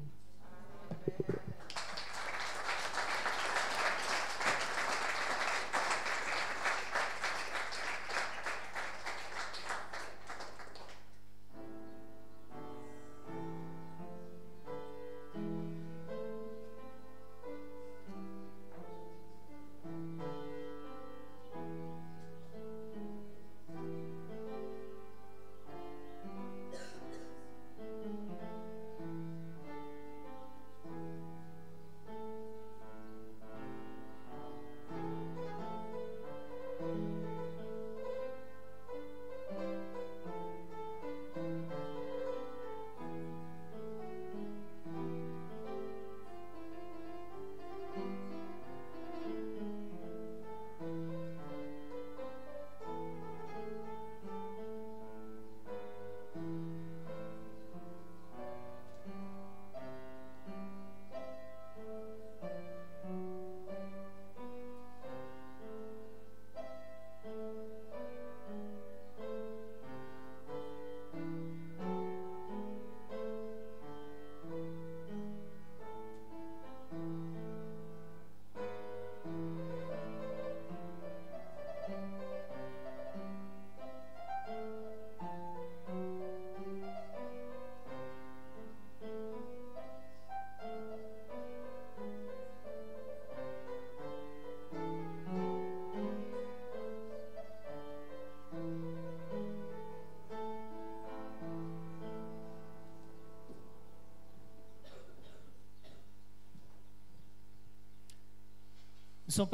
Nous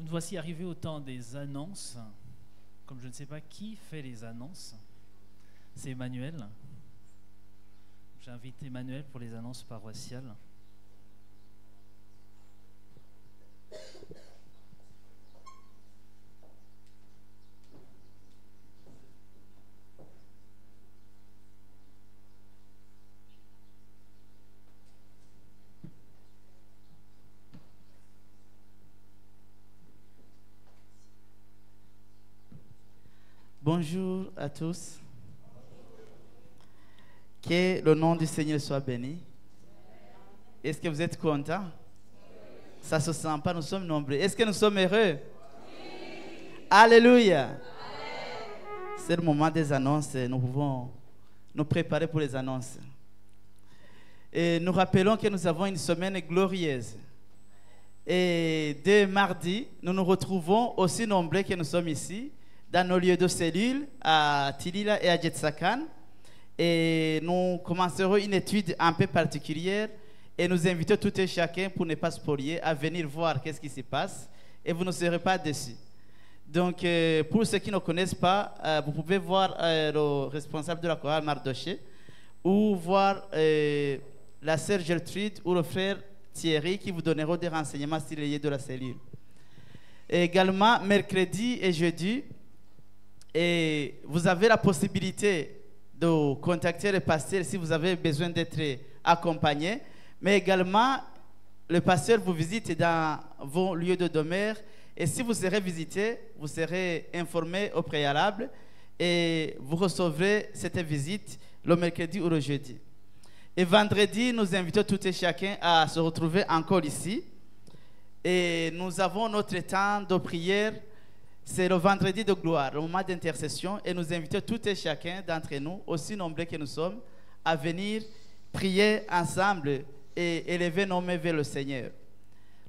voici arrivés au temps des annonces. Comme je ne sais pas qui fait les annonces, c'est Emmanuel. J'invite Emmanuel pour les annonces paroissiales. Bonjour à tous. Que le nom du Seigneur soit béni. Est-ce que vous êtes contents? Ça se sent pas, nous sommes nombreux. Est-ce que nous sommes heureux? Oui. Alléluia. C'est le moment des annonces. Nous pouvons nous préparer pour les annonces. Et nous rappelons que nous avons une semaine glorieuse. Et dès mardi, nous nous retrouvons aussi nombreux que nous sommes ici, dans nos lieux de cellules, à Tilila et à Jetsakan. Et nous commencerons une étude un peu particulière et nous invitons tout et chacun, pour ne pas spolier, à venir voir qu'est-ce qui se passe et vous ne serez pas déçus. Donc, pour ceux qui ne connaissent pas, vous pouvez voir le responsable de la chorale Mardoché ou voir la sœur Gertrude ou le frère Thierry qui vous donneront des renseignements sur les lieux de la cellule. Et également, mercredi et jeudi, et vous avez la possibilité de contacter le pasteur si vous avez besoin d'être accompagné, mais également le pasteur vous visite dans vos lieux de demeure et si vous serez visité, vous serez informé au préalable et vous recevrez cette visite le mercredi ou le jeudi. Et vendredi, nous invitons tout et chacun à se retrouver encore ici et nous avons notre temps de prière. C'est le vendredi de gloire, le moment d'intercession, et nous invitons tout et chacun d'entre nous, aussi nombreux que nous sommes, à venir prier ensemble et élever nos mains vers le Seigneur.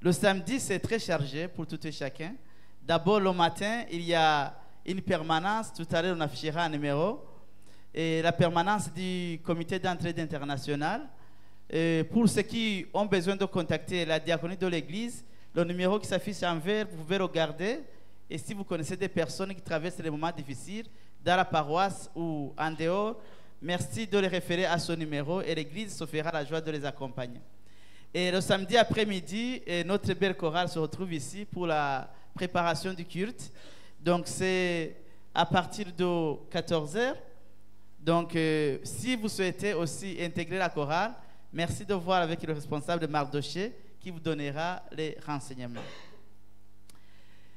Le samedi, c'est très chargé pour tout et chacun. D'abord, le matin, il y a une permanence. Tout à l'heure, on affichera un numéro. Et la permanence du comité d'entraide internationale. Pour ceux qui ont besoin de contacter la diaconie de l'église, le numéro qui s'affiche en vert, vous pouvez regarder. Et si vous connaissez des personnes qui traversent des moments difficiles dans la paroisse ou en dehors, merci de les référer à ce numéro et l'église se fera la joie de les accompagner. Et le samedi après-midi, notre belle chorale se retrouve ici pour la préparation du culte. Donc c'est à partir de 14h. Donc si vous souhaitez aussi intégrer la chorale, merci de voir avec le responsable de Mardoché qui vous donnera les renseignements.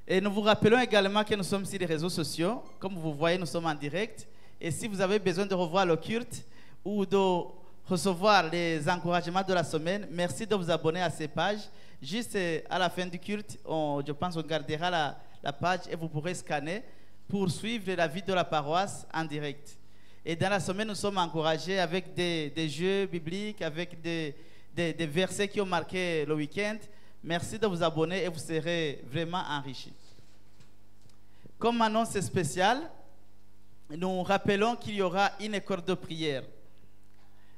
Et nous vous rappelons également que nous sommes sur les réseaux sociaux. Comme vous voyez, nous sommes en direct. Et si vous avez besoin de revoir le culte ou de recevoir les encouragements de la semaine, merci de vous abonner à ces pages. Juste à la fin du culte, je pense qu'on gardera la page et vous pourrez scanner pour suivre la vie de la paroisse en direct. Et dans la semaine, nous sommes encouragés avec des jeux bibliques, avec des versets qui ont marqué le week-end. Merci de vous abonner et vous serez vraiment enrichis. Comme annonce spéciale, nous rappelons qu'il y aura une école de prière.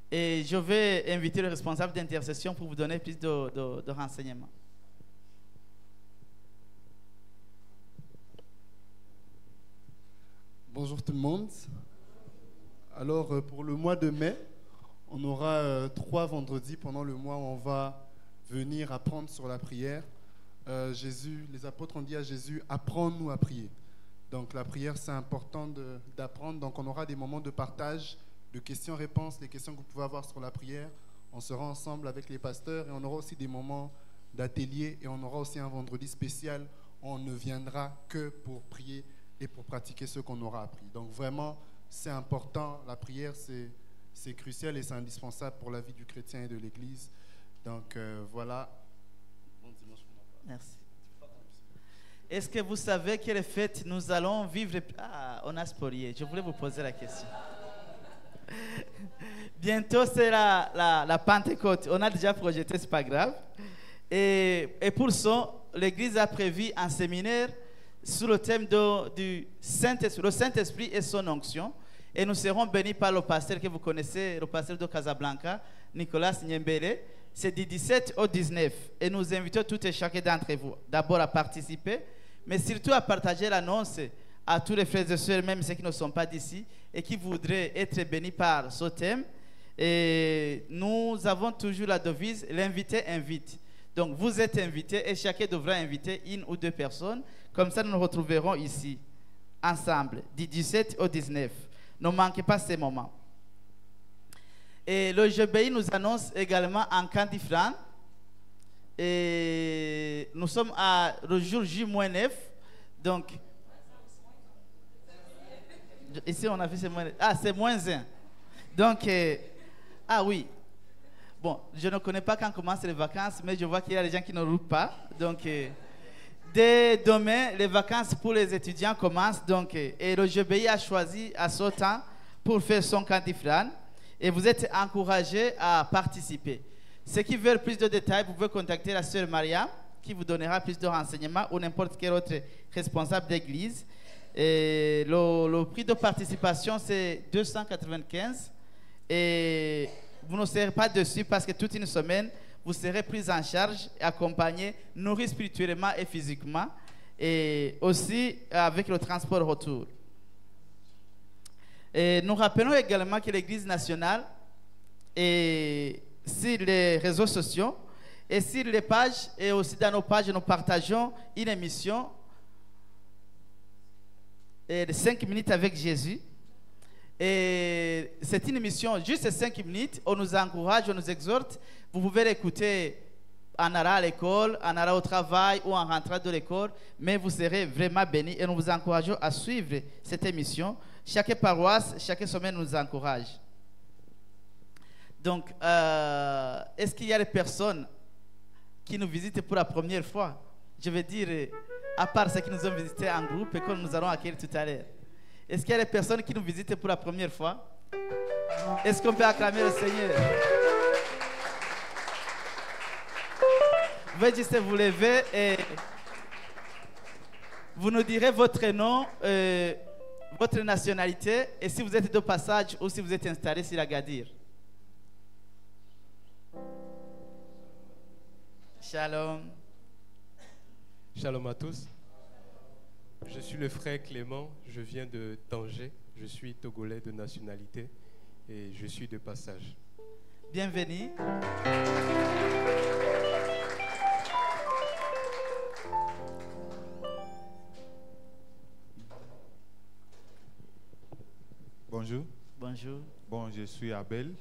Et je vais inviter le responsable d'intercession pour vous donner plus de renseignements. Bonjour tout le monde. Alors pour le mois de mai, on aura 3 vendredis pendant le mois où on va venir apprendre sur la prière. Les apôtres ont dit à Jésus, apprends-nous à prier. Donc la prière, c'est important d'apprendre. Donc on aura des moments de partage, de questions-réponses, les questions que vous pouvez avoir sur la prière. On sera ensemble avec les pasteurs et on aura aussi des moments d'atelier et on aura aussi un vendredi spécial où on ne viendra que pour prier et pour pratiquer ce qu'on aura appris. Donc vraiment, c'est important. La prière, c'est crucial et c'est indispensable pour la vie du chrétien et de l'Église. Donc voilà. Bon dimanche. Merci. Est-ce que vous savez quelle fête nous allons vivre? Ah, on a spolié. Je voulais vous poser la question. Bientôt, c'est la Pentecôte. On a déjà projeté, c'est pas grave. Et pour ça, l'Église a prévu un séminaire sur le thème du Saint-Esprit, le Saint-Esprit et son onction. Et nous serons bénis par le pasteur que vous connaissez, le pasteur de Casablanca, Nicolas Niembele. C'est du 17 au 19. Et nous invitons tout et chacun d'entre vous d'abord à participer, mais surtout à partager l'annonce à tous les frères et sœurs, même ceux qui ne sont pas d'ici, et qui voudraient être bénis par ce thème. Et nous avons toujours la devise, l'invité invite. Donc vous êtes invités et chacun devra inviter 1 ou 2 personnes. Comme ça, nous nous retrouverons ici, ensemble, du 17 au 19. Ne manquez pas ces moments. Et le GBI nous annonce également un camp différent. Et nous sommes le jour J-9. Donc, Ici, on a fait c'est moins... Ah, c'est -1. Donc, ah oui. Bon, je ne connais pas quand commencent les vacances, mais je vois qu'il y a des gens qui ne roulent pas. Donc, dès demain, les vacances pour les étudiants commencent. Donc, et le GBI a choisi à ce temps pour faire son cantifran. Et vous êtes encouragés à participer. Ceux qui veulent plus de détails, vous pouvez contacter la sœur Maria, qui vous donnera plus de renseignements, ou n'importe quel autre responsable d'église. Et le prix de participation, c'est 295. Et vous ne serez pas dessus parce que toute une semaine, vous serez pris en charge, accompagné, nourri spirituellement et physiquement, et aussi avec le transport retour. Et nous rappelons également que l'Église nationale est sur les réseaux sociaux et sur les pages, et aussi dans nos pages, nous partageons une émission de 5 minutes avec Jésus. Et c'est une émission, juste 5 minutes, on nous encourage, on nous exhorte. Vous pouvez l'écouter en allant à l'école, en allant au travail ou en rentrant de l'école, mais vous serez vraiment bénis et nous vous encourageons à suivre cette émission. Chaque paroisse, chaque semaine nous encourage. Donc, est-ce qu'il y a des personnes qui nous visitent pour la première fois? Je veux dire, à part ceux qui nous ont visités en groupe et que nous allons accueillir tout à l'heure. Est-ce qu'il y a des personnes qui nous visitent pour la première fois? Est-ce qu'on peut acclamer le Seigneur? Vous pouvez juste vous lever et vous nous direz votre nom, votre nationalité, et si vous êtes de passage ou si vous êtes installé sur Agadir. Shalom. Shalom à tous. Je suis le frère Clément, je viens de Tanger, je suis togolais de nationalité et je suis de passage. Bienvenue. Bonjour. Bonjour. Bon, je suis Abel,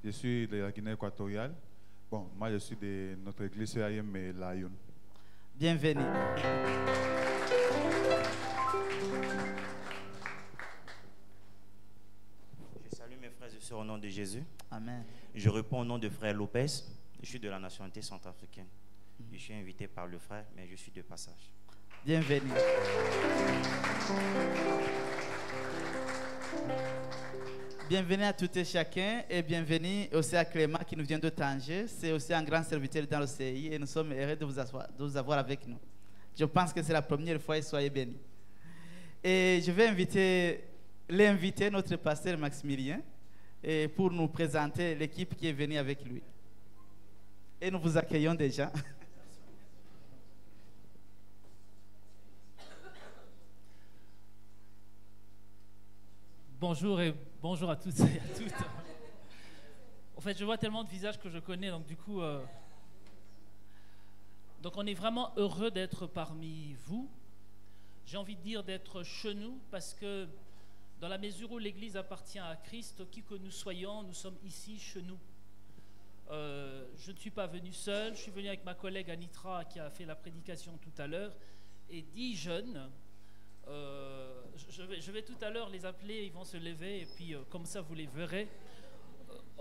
je suis de la Guinée équatoriale. Bon, moi je suis de notre église AIM Lyon. Bienvenue. Je salue mes frères et sœurs au nom de Jésus. Amen. Je réponds au nom de frère Lopez. Je suis de la nationalité centrafricaine. Je suis invité par le frère, mais je suis de passage. Bienvenue. Bienvenue à toutes et chacun et bienvenue aussi à Clément qui nous vient de Tanger. C'est aussi un grand serviteur dans le CI et nous sommes heureux de vous avoir avec nous. Je pense que c'est la première fois et soyez bénis. Et je vais l'inviter, notre pasteur Maximilien, et pour nous présenter l'équipe qui est venue avec lui. Et nous vous accueillons déjà. Bonjour et bonjour à toutes et à toutes. En fait, je vois tellement de visages que je connais, donc du coup... Donc on est vraiment heureux d'être parmi vous. J'ai envie de dire d'être chez nous, parce que dans la mesure où l'Église appartient à Christ, qui que nous soyons, nous sommes ici chez nous. Je ne suis pas venu seul, je suis venu avec ma collègue Anitra qui a fait la prédication tout à l'heure, et 10 jeunes. Je vais tout à l'heure les appeler, ils vont se lever et puis comme ça vous les verrez.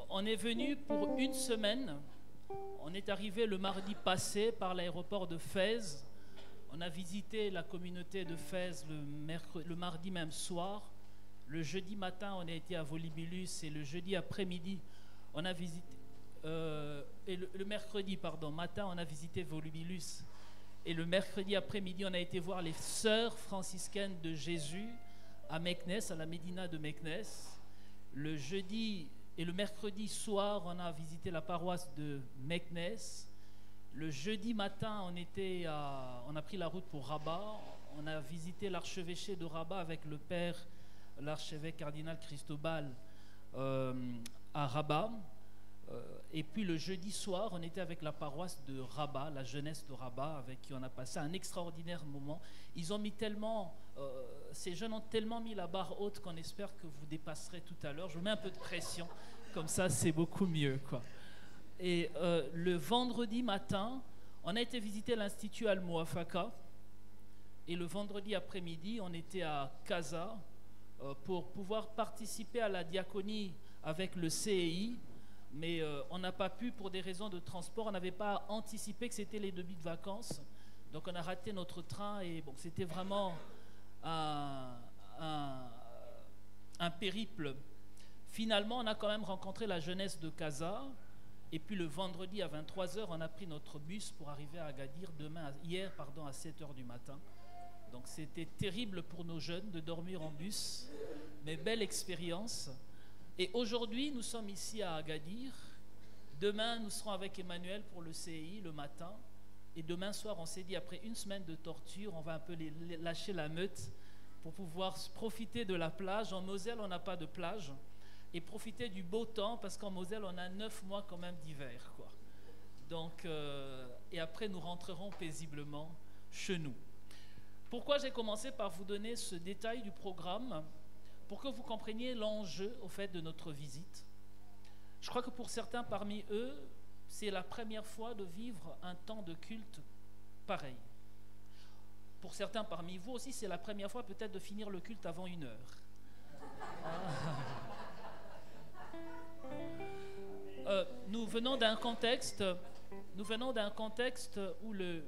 On est venu pour une semaine. On est arrivé le mardi passé par l'aéroport de Fès. On a visité la communauté de Fès le mardi même soir. Le jeudi matin, on a été à Volubilus et le jeudi après-midi, on a visité. Et le mercredi, matin, on a visité Volubilus. Et le mercredi après-midi, on a été voir les sœurs franciscaines de Jésus à Meknes, à la Médina de Meknes. Le jeudi et le mercredi soir, on a visité la paroisse de Meknes. Le jeudi matin, on a pris la route pour Rabat. On a visité l'archevêché de Rabat avec le père, l'archevêque cardinal Cristobal à Rabat. Et puis le jeudi soir, on était avec la paroisse de Rabat, la jeunesse de Rabat, avec qui on a passé un extraordinaire moment. Ils ont mis tellement, ces jeunes ont tellement mis la barre haute qu'on espère que vous dépasserez tout à l'heure. Je vous mets un peu de pression, comme ça c'est beaucoup mieux, quoi. Et le vendredi matin, on a été visiter l'Institut Al-Muafaka. Et le vendredi après-midi, on était à Casa pour pouvoir participer à la diaconie avec le CEI, mais on n'a pas pu pour des raisons de transport. On n'avait pas anticipé que c'était les débuts de vacances, donc on a raté notre train et bon, c'était vraiment un périple. Finalement, on a quand même rencontré la jeunesse de Casa, et puis le vendredi à 23h, on a pris notre bus pour arriver à Agadir hier à 7h du matin. Donc c'était terrible pour nos jeunes de dormir en bus, mais belle expérience. Et aujourd'hui, nous sommes ici à Agadir. Demain, nous serons avec Emmanuel pour le CI le matin. Et demain soir, on s'est dit, après une semaine de torture, on va un peu lâcher la meute pour pouvoir profiter de la plage. En Moselle, on n'a pas de plage. Et profiter du beau temps, parce qu'en Moselle, on a 9 mois quand même d'hiver, quoi. Donc, et après, nous rentrerons paisiblement chez nous. Pourquoi j'ai commencé par vous donner ce détail du programme? Pour que vous compreniez l'enjeu, au fait, de notre visite. Je crois que pour certains parmi eux, c'est la première fois de vivre un temps de culte pareil. Pour certains parmi vous aussi, c'est la première fois peut-être de finir le culte avant 1 heure. Nous venons d'un contexte où le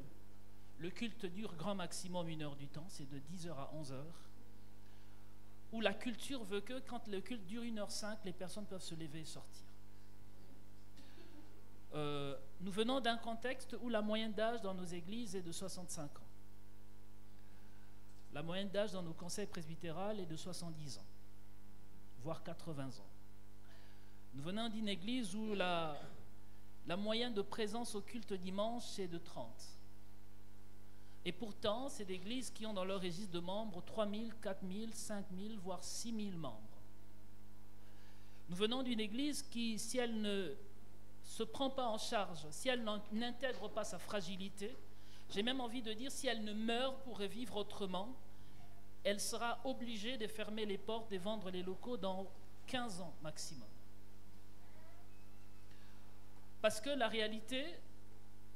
culte dure grand maximum 1 heure du temps, c'est de 10h à 11h, où la culture veut que quand le culte dure 1h05, les personnes peuvent se lever et sortir. Nous venons d'un contexte où la moyenne d'âge dans nos églises est de 65 ans. La moyenne d'âge dans nos conseils presbytérales est de 70 ans, voire 80 ans. Nous venons d'une église où la moyenne de présence au culte dimanche est de 30. Et pourtant, c'est des églises qui ont dans leur registre de membres 3 000, 4 000, 5 000, voire 6 000 membres. Nous venons d'une église qui, si elle ne se prend pas en charge, si elle n'intègre pas sa fragilité, j'ai même envie de dire, si elle ne meurt pour revivre autrement, elle sera obligée de fermer les portes et vendre les locaux dans 15 ans maximum. Parce que la réalité,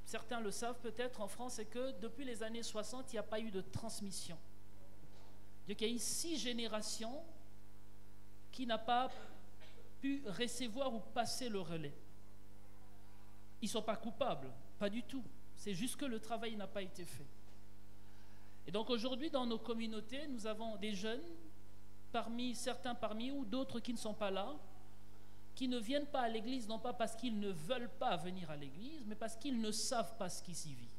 certains le savent peut-être en France, c'est que depuis les années 60, il n'y a pas eu de transmission. Il y a eu 6 générations qui n'ont pas pu recevoir ou passer le relais. Ils ne sont pas coupables, pas du tout. C'est juste que le travail n'a pas été fait. Et donc aujourd'hui, dans nos communautés, nous avons des jeunes, certains parmi ou d'autres qui ne sont pas là, qui ne viennent pas à l'église, non pas parce qu'ils ne veulent pas venir à l'église, mais parce qu'ils ne savent pas ce qui s'y vit.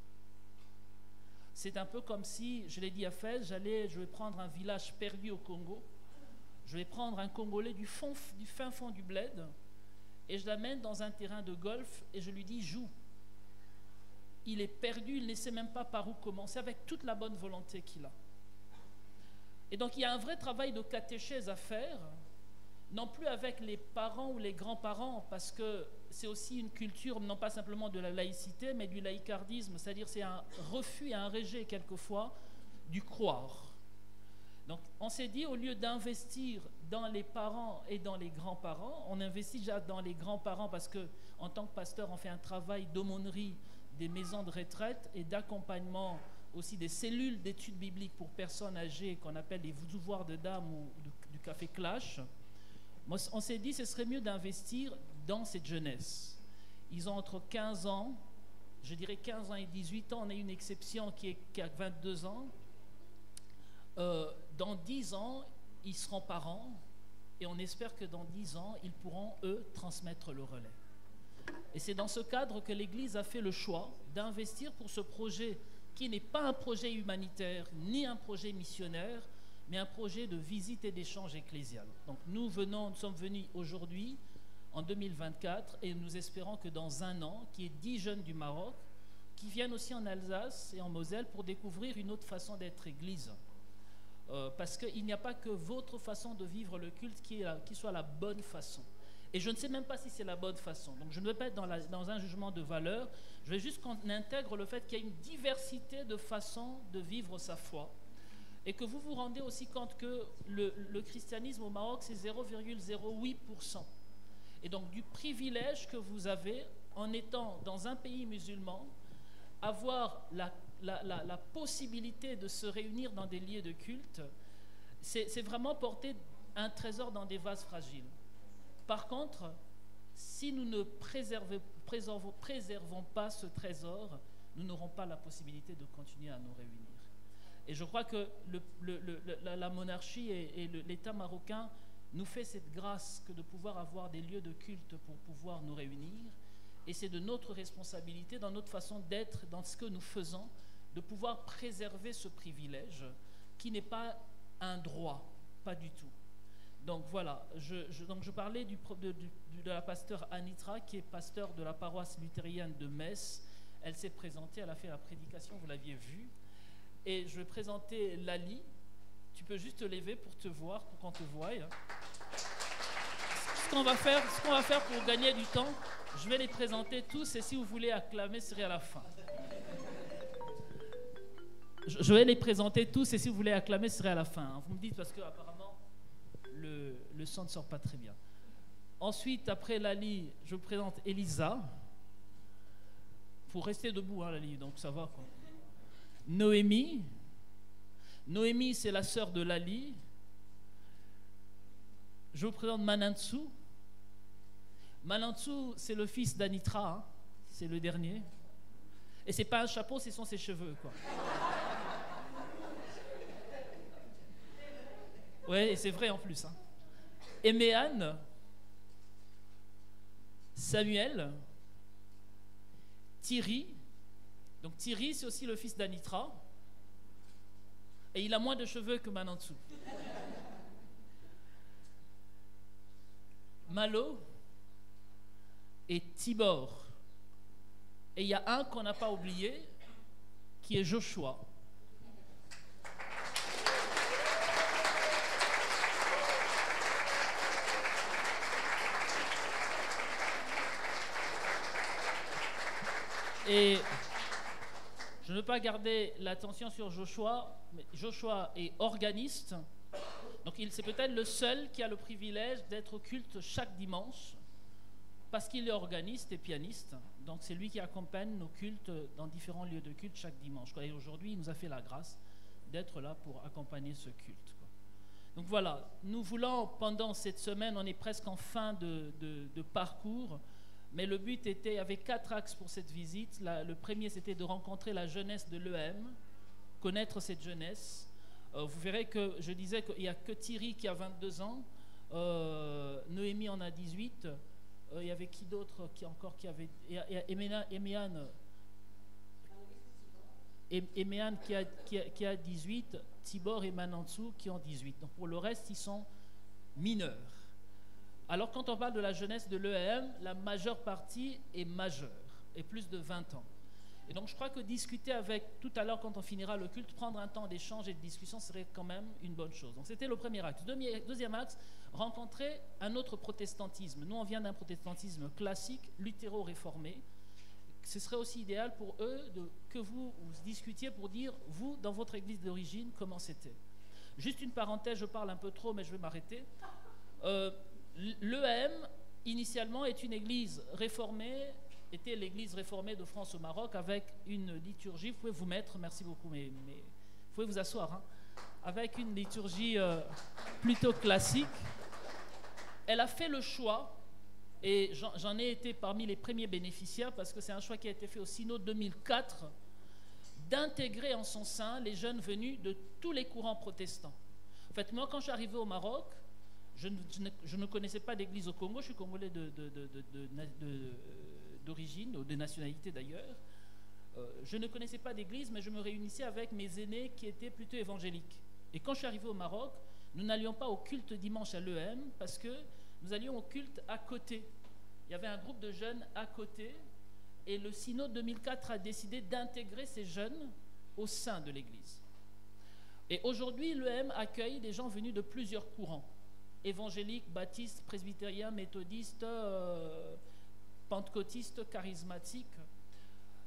C'est un peu comme si, je l'ai dit à Fès, je vais prendre un village perdu au Congo, je vais prendre un Congolais du fin fond du bled, et je l'amène dans un terrain de golf, et je lui dis, joue. Il est perdu, il ne sait même pas par où commencer, avec toute la bonne volonté qu'il a. Et donc il y a un vrai travail de catéchèse à faire, non plus avec les parents ou les grands-parents, parce que c'est aussi une culture, non pas simplement de la laïcité, mais du laïcardisme, c'est-à-dire c'est un refus et un rejet quelquefois du croire. Donc on s'est dit, au lieu d'investir dans les parents et dans les grands-parents, on investit déjà dans les grands-parents parce que en tant que pasteur, on fait un travail d'aumônerie des maisons de retraite et d'accompagnement aussi des cellules d'études bibliques pour personnes âgées qu'on appelle les voudoirs de dames ou du café Clash. Moi, on s'est dit, ce serait mieux d'investir dans cette jeunesse. Ils ont entre 15 ans, je dirais 15 ans et 18 ans, on a une exception qui a 22 ans. Dans 10 ans, ils seront parents et on espère que dans 10 ans, ils pourront, eux, transmettre le relais. Et c'est dans ce cadre que l'Église a fait le choix d'investir pour ce projet qui n'est pas un projet humanitaire ni un projet missionnaire, mais un projet de visite et d'échange ecclésial. Donc nous sommes venus aujourd'hui, en 2024, et nous espérons que dans 1 an, qu'il y ait 10 jeunes du Maroc qui viennent aussi en Alsace et en Moselle pour découvrir une autre façon d'être Église. Parce qu'il n'y a pas que votre façon de vivre le culte qui soit la bonne façon. Et je ne sais même pas si c'est la bonne façon. Donc je ne veux pas être dans un jugement de valeur. Je veux juste qu'on intègre le fait qu'il y a une diversité de façons de vivre sa foi. Et que vous vous rendez aussi compte que le christianisme au Maroc, c'est 0,08%. Et donc du privilège que vous avez en étant dans un pays musulman, avoir la possibilité de se réunir dans des lieux de culte, c'est vraiment porter un trésor dans des vases fragiles. Par contre, si nous ne préservons pas ce trésor, nous n'aurons pas la possibilité de continuer à nous réunir. Et je crois que la monarchie et l'État marocain nous fait cette grâce que de pouvoir avoir des lieux de culte pour pouvoir nous réunir. Et c'est de notre responsabilité, dans notre façon d'être, dans ce que nous faisons, de pouvoir préserver ce privilège qui n'est pas un droit, pas du tout. Donc voilà, je parlais de la pasteure Anitra, qui est pasteur de la paroisse luthérienne de Metz. Elle s'est présentée, elle a fait la prédication, vous l'aviez vue. Et je vais présenter Lali. Tu peux juste te lever pour te voir, pour qu'on te voie. Ce qu'on va faire pour gagner du temps, je vais les présenter tous et si vous voulez acclamer, ce serait à la fin. Je vais les présenter tous et si vous voulez acclamer, ce serait à la fin. Vous me dites parce que apparemment le son ne sort pas très bien. Ensuite, après Lali, je vous présente Elisa. Faut rester debout, hein, Lali, donc ça va quoi. Noémie. Noémie, c'est la sœur de Lali. Je vous présente Manantsu. Manantsu, c'est le fils d'Anitra, hein. C'est le dernier. Et c'est pas un chapeau, ce sont ses cheveux, quoi. Ouais, et c'est vrai en plus. Hein. Eméane, Samuel, Thierry. Donc Thierry, c'est aussi le fils d'Anitra. Et il a moins de cheveux que Manantsu. Malo et Tibor. Et il y a un qu'on n'a pas oublié, qui est Joshua. Et je ne veux pas garder l'attention sur Joshua, mais Joshua est organiste. Donc c'est peut-être le seul qui a le privilège d'être au culte chaque dimanche, parce qu'il est organiste et pianiste. Donc c'est lui qui accompagne nos cultes dans différents lieux de culte chaque dimanche. Et aujourd'hui, il nous a fait la grâce d'être là pour accompagner ce culte. Donc voilà, nous voulons, pendant cette semaine, on est presque en fin de parcours, mais le but était, il y avait 4 axes pour cette visite. Le premier, c'était de rencontrer la jeunesse de l'EM, connaître cette jeunesse. Vous verrez que je disais qu'il n'y a que Thierry qui a 22 ans, Noémie en a 18, il y avait qui d'autre qui avait... Il y a Eméane qui a 18, Tibor et Manantsu qui ont 18. Donc pour le reste, ils sont mineurs. Alors quand on parle de la jeunesse de l'EM, la majeure partie est majeure, et plus de 20 ans. Et donc je crois que discuter avec, tout à l'heure quand on finira le culte, prendre un temps d'échange et de discussion serait quand même une bonne chose. Donc c'était le premier axe. Deuxième axe, rencontrer un autre protestantisme. Nous on vient d'un protestantisme classique, luthéro-réformé. Ce serait aussi idéal pour eux que vous discutiez pour dire, vous, dans votre église d'origine, comment c'était. Juste une parenthèse, je parle un peu trop mais je vais m'arrêter. L'EM, initialement, est une église réformée, était l'église réformée de France au Maroc avec une liturgie, vous pouvez vous mettre, merci beaucoup, mais vous pouvez vous asseoir, hein, avec une liturgie plutôt classique. Elle a fait le choix, et j'en ai été parmi les premiers bénéficiaires, parce que c'est un choix qui a été fait au Synode 2004, d'intégrer en son sein les jeunes venus de tous les courants protestants. En fait, moi, quand je suis arrivé au Maroc, je ne connaissais pas d'église au Congo, je suis congolais d'origine, ou de nationalité d'ailleurs. Je ne connaissais pas d'église, mais je me réunissais avec mes aînés qui étaient plutôt évangéliques. Et quand je suis arrivé au Maroc, nous n'allions pas au culte dimanche à l'EM, parce que nous allions au culte à côté. Il y avait un groupe de jeunes à côté, et le Synode 2004 a décidé d'intégrer ces jeunes au sein de l'église. Et aujourd'hui, l'EM accueille des gens venus de plusieurs courants. Évangéliques, baptistes, presbytériens, méthodistes, pentecôtistes, charismatiques.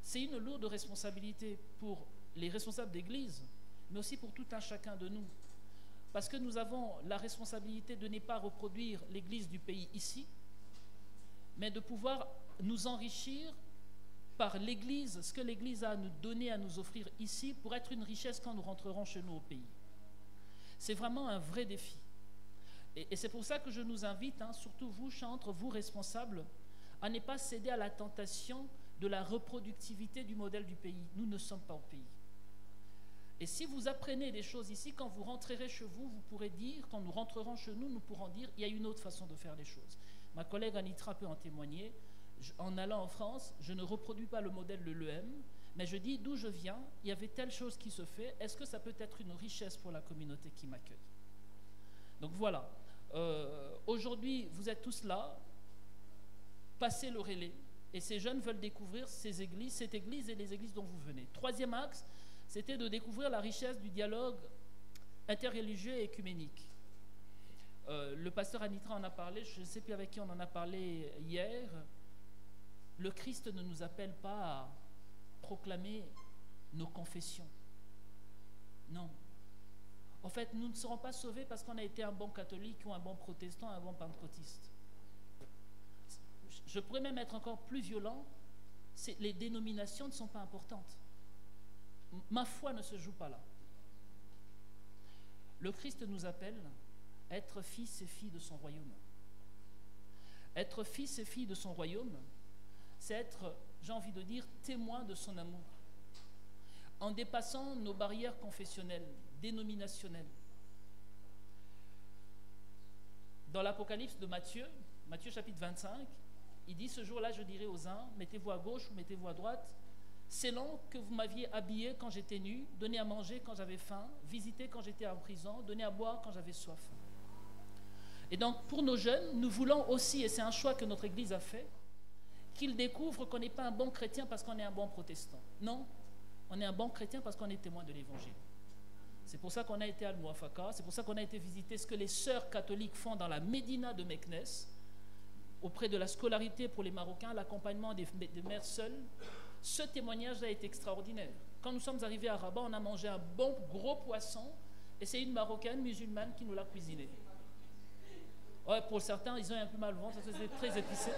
C'est une lourde responsabilité pour les responsables d'église, mais aussi pour tout un chacun de nous. Parce que nous avons la responsabilité de ne pas reproduire l'église du pays ici, mais de pouvoir nous enrichir par l'église, ce que l'église a à nous donner, à nous offrir ici, pour être une richesse quand nous rentrerons chez nous au pays. C'est vraiment un vrai défi. Et c'est pour ça que je nous invite, surtout vous, chantres, vous responsables, à ne pas céder à la tentation de la reproductivité du modèle du pays. Nous ne sommes pas au pays. Et si vous apprenez des choses ici, quand vous rentrerez chez vous, vous pourrez dire, quand nous rentrerons chez nous, nous pourrons dire, il y a une autre façon de faire les choses. Ma collègue Anitra peut en témoigner. En allant en France, je ne reproduis pas le modèle de l'EM, mais je dis d'où je viens, il y avait telle chose qui se fait, est-ce que ça peut être une richesse pour la communauté qui m'accueille? Donc voilà, aujourd'hui vous êtes tous là, passez le relais, et ces jeunes veulent découvrir ces églises, cette église et les églises dont vous venez. Troisième axe, c'était de découvrir la richesse du dialogue interreligieux et œcuménique. Le pasteur Anitra en a parlé, je ne sais plus avec qui on en a parlé hier. Le Christ ne nous appelle pas à proclamer nos confessions. Non. En fait, nous ne serons pas sauvés parce qu'on a été un bon catholique ou un bon protestant, un bon pentecôtiste. Je pourrais même être encore plus violent, les dénominations ne sont pas importantes. Ma foi ne se joue pas là. Le Christ nous appelle à être fils et filles de son royaume. Être fils et filles de son royaume, c'est être, j'ai envie de dire, témoin de son amour. En dépassant nos barrières confessionnelles, dénominationnelles. Dans l'Apocalypse de Matthieu, Matthieu chapitre 25, il dit, ce jour-là, je dirai aux uns, mettez-vous à gauche ou mettez-vous à droite, selon que vous m'aviez habillé quand j'étais nu, donné à manger quand j'avais faim, visité quand j'étais en prison, donné à boire quand j'avais soif. Et donc, pour nos jeunes, nous voulons aussi, et c'est un choix que notre Église a fait, qu'ils découvrent qu'on n'est pas un bon chrétien parce qu'on est un bon protestant. Non, on est un bon chrétien parce qu'on est témoin de l'Évangile. C'est pour ça qu'on a été à Al-Muafaka, c'est pour ça qu'on a été visiter ce que les sœurs catholiques font dans la Médina de Meknes, auprès de la scolarité pour les Marocains, l'accompagnement des mères seules. Ce témoignage a été extraordinaire. Quand nous sommes arrivés à Rabat, on a mangé un bon gros poisson et c'est une Marocaine musulmane qui nous l'a cuisiné. Ouais, pour certains, ils ont un peu mal au ventre, parce que c'est très épicé.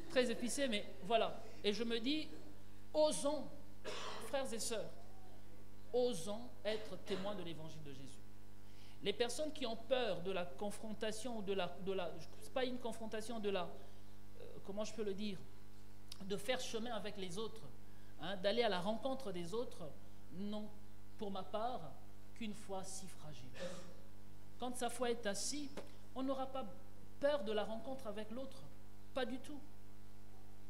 Très épicé, mais voilà. Et je me dis, osons, frères et sœurs, osons être témoins de l'évangile de Jésus. Les personnes qui ont peur de la confrontation, ou c'est pas une confrontation, comment je peux le dire, de faire chemin avec les autres, d'aller à la rencontre des autres, n'ont, pour ma part, qu'une foi si fragile. Quand sa foi est assise, on n'aura pas peur de la rencontre avec l'autre, pas du tout.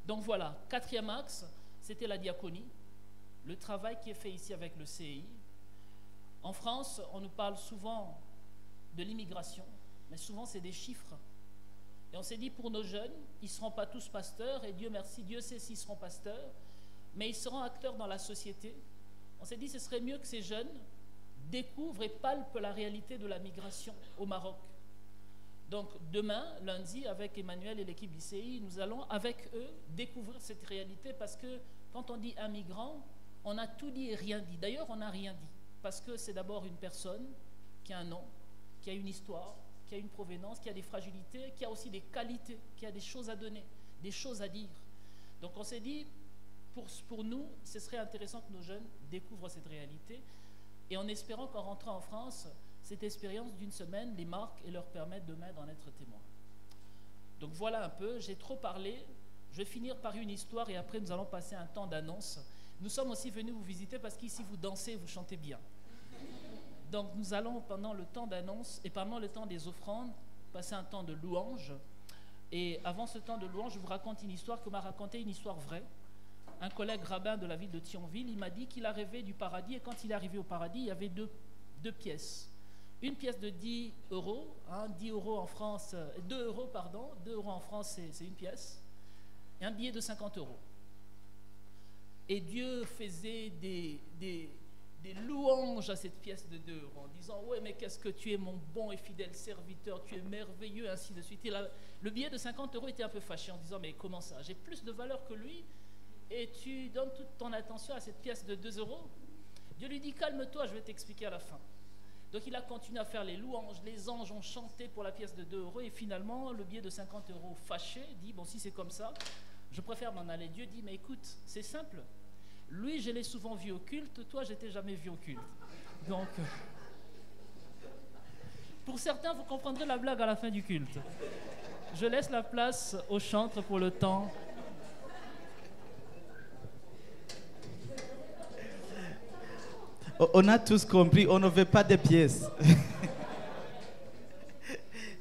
Donc voilà, quatrième axe, c'était la diaconie, le travail qui est fait ici avec le CEI. En France, on nous parle souvent de l'immigration, mais souvent c'est des chiffres. Et on s'est dit, pour nos jeunes, ils ne seront pas tous pasteurs, et Dieu merci, Dieu sait s'ils seront pasteurs, mais ils seront acteurs dans la société. On s'est dit, ce serait mieux que ces jeunes découvrent et palpent la réalité de la migration au Maroc. Donc demain, lundi, avec Emmanuel et l'équipe d'ICI, nous allons avec eux découvrir cette réalité, parce que quand on dit un migrant, on a tout dit et rien dit. D'ailleurs, on n'a rien dit, parce que c'est d'abord une personne qui a un nom, qui a une histoire, qui a une provenance, qui a des fragilités, qui a aussi des qualités, qui a des choses à donner, des choses à dire. Donc on s'est dit, pour nous, ce serait intéressant que nos jeunes découvrent cette réalité, et en espérant qu'en rentrant en France, cette expérience d'une semaine les marque et leur permette demain d'en être témoins. Donc voilà un peu, j'ai trop parlé, je vais finir par une histoire et après nous allons passer un temps d'annonce. Nous sommes aussi venus vous visiter parce qu'ici vous dansez, vous chantez bien. Donc nous allons pendant le temps d'annonce et pendant le temps des offrandes passer un temps de louange. Et avant ce temps de louange, je vous raconte une histoire que m'a racontée, une histoire vraie. Un collègue rabbin de la ville de Thionville, il m'a dit qu'il a rêvé du paradis, et quand il est arrivé au paradis, il y avait deux pièces. Une pièce de 10 €, 10 € en France, 2 €, pardon, 2 € en France, c'est une pièce, et un billet de 50 €. Et Dieu faisait des louanges à cette pièce de 2 € en disant, ouais, mais qu'est-ce que tu es mon bon et fidèle serviteur, tu es merveilleux, ainsi de suite. Et le billet de 50 € était un peu fâché en disant, mais comment ça, j'ai plus de valeur que lui et tu donnes toute ton attention à cette pièce de 2 €. Dieu lui dit, calme-toi, je vais t'expliquer à la fin. Donc il a continué à faire les louanges, les anges ont chanté pour la pièce de 2 € et finalement le billet de 50 € fâché dit, bon, si c'est comme ça, je préfère m'en aller. Dieu dit, mais écoute, c'est simple, lui je l'ai souvent vu au culte, toi je t'ai jamais vu au culte. Donc Pour certains, vous comprendrez la blague à la fin du culte. Je laisse la place au chantre pour le temps. On a tous compris, on ne veut pas de pièces.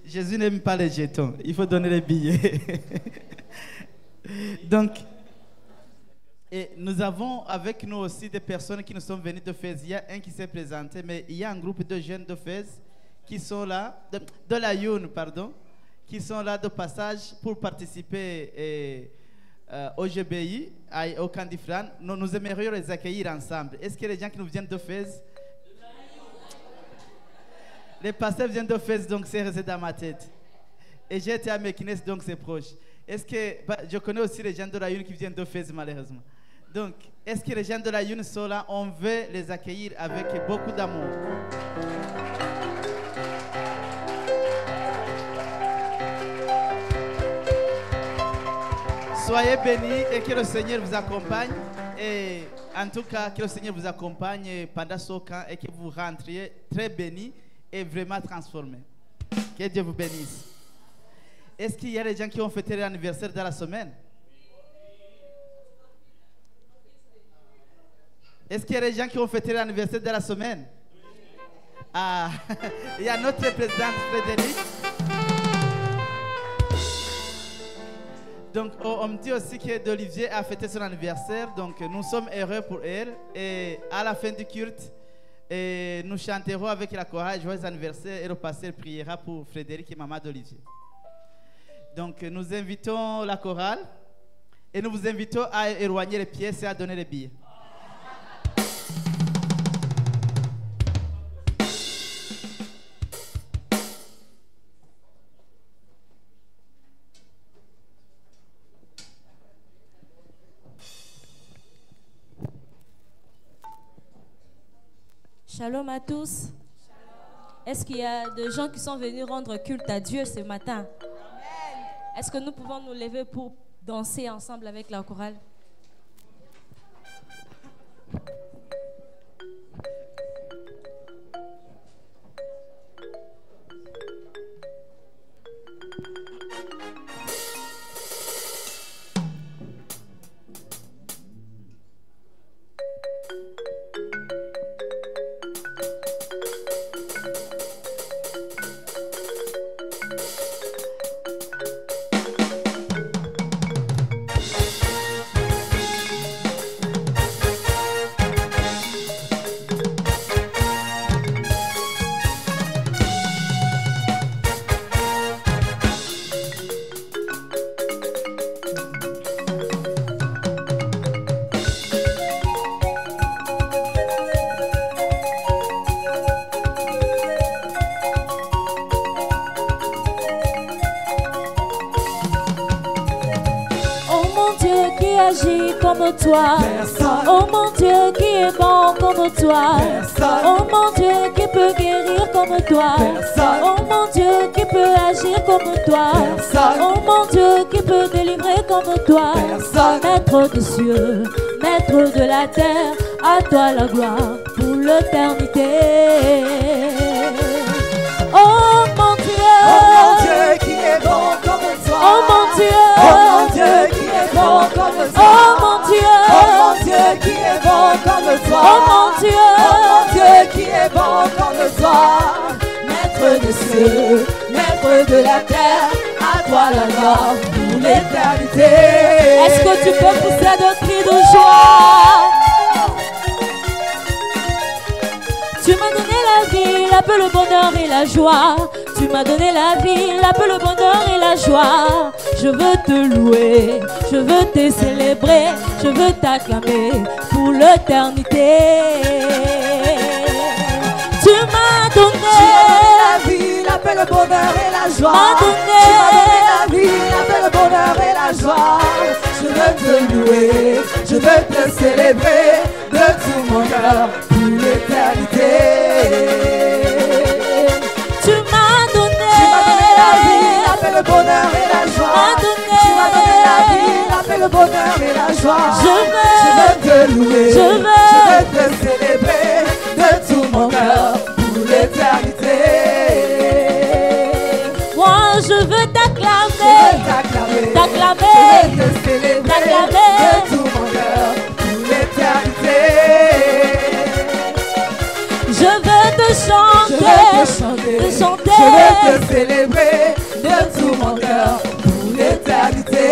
Jésus n'aime pas les jetons, il faut donner les billets. Donc, et nous avons avec nous aussi des personnes qui nous sont venues de Fès. Il y a un qui s'est présenté, mais il y a un groupe de jeunes de Fès qui sont là, de la Youn, pardon, qui sont là de passage pour participer au GBI, au camp d'Ifran. Nous aimerions les accueillir ensemble. Est-ce que les gens qui nous viennent de Fès? Les pasteurs viennent de Fès, donc c'est resté dans ma tête. Et j'ai été à Mekines, donc c'est proche. Est-ce que, je connais aussi les gens de la Youn qui viennent de Fès, malheureusement. Donc, est-ce que les gens de la Youn sont là? On veut les accueillir avec beaucoup d'amour. Soyez bénis et que le Seigneur vous accompagne. Et en tout cas, que le Seigneur vous accompagne pendant ce camp et que vous rentriez très bénis et vraiment transformés. Que Dieu vous bénisse. Est-ce qu'il y a des gens qui ont fêté l'anniversaire dans la semaine? Est-ce qu'il y a des gens qui ont fêté l'anniversaire de la semaine? Ah, il y a notre présidente Frédéric. Donc, on me dit aussi que d'Olivier a fêté son anniversaire. Donc, nous sommes heureux pour elle. Et à la fin du culte, nous chanterons avec la chorale Joyeux anniversaire et le pasteur priera pour Frédéric et maman d'Olivier. Donc, nous invitons la chorale et nous vous invitons à éloigner les pièces et à donner les billets. Shalom à tous. Est-ce qu'il y a des gens qui sont venus rendre culte à Dieu ce matin? Est-ce que nous pouvons nous lever pour danser ensemble avec la chorale? Comme toi, oh mon Dieu qui est bon comme toi, oh mon Dieu qui peut guérir comme toi, oh mon Dieu qui peut agir comme toi, oh mon Dieu qui peut délivrer comme toi, Maître des cieux, Maître de la terre, à toi la gloire pour l'éternité. Oh mon Dieu qui est bon comme toi, oh mon Dieu qui est bon comme toi, oh mon Dieu qui est bon comme toi, oh mon Dieu qui est bon comme toi, Maître des cieux, Maître de la terre, à toi la gloire pour l'éternité. Est-ce que tu peux pousser de cris de joie? Tu m'as donné la vie, la paix, le bonheur et la joie. Tu m'as donné la vie, la paix, le bonheur et la joie. Je veux te louer, je veux te célébrer, je veux t'acclamer pour l'éternité. Tu m'as donné la vie, la paix, le bonheur et la joie. Tu m'as donné la vie, la paix, le bonheur et la joie. Je veux te louer, je veux te célébrer de tout mon cœur pour l'éternité. Tu m'as donné la vie, la paix, le bonheur et la joie. Tu m'as donné la vie, la paix, le bonheur et la joie. Je veux te louer, je veux te célébrer de tout mon cœur pour l'éternité. Je veux te célébrer de tout mon cœur pour l'éternité.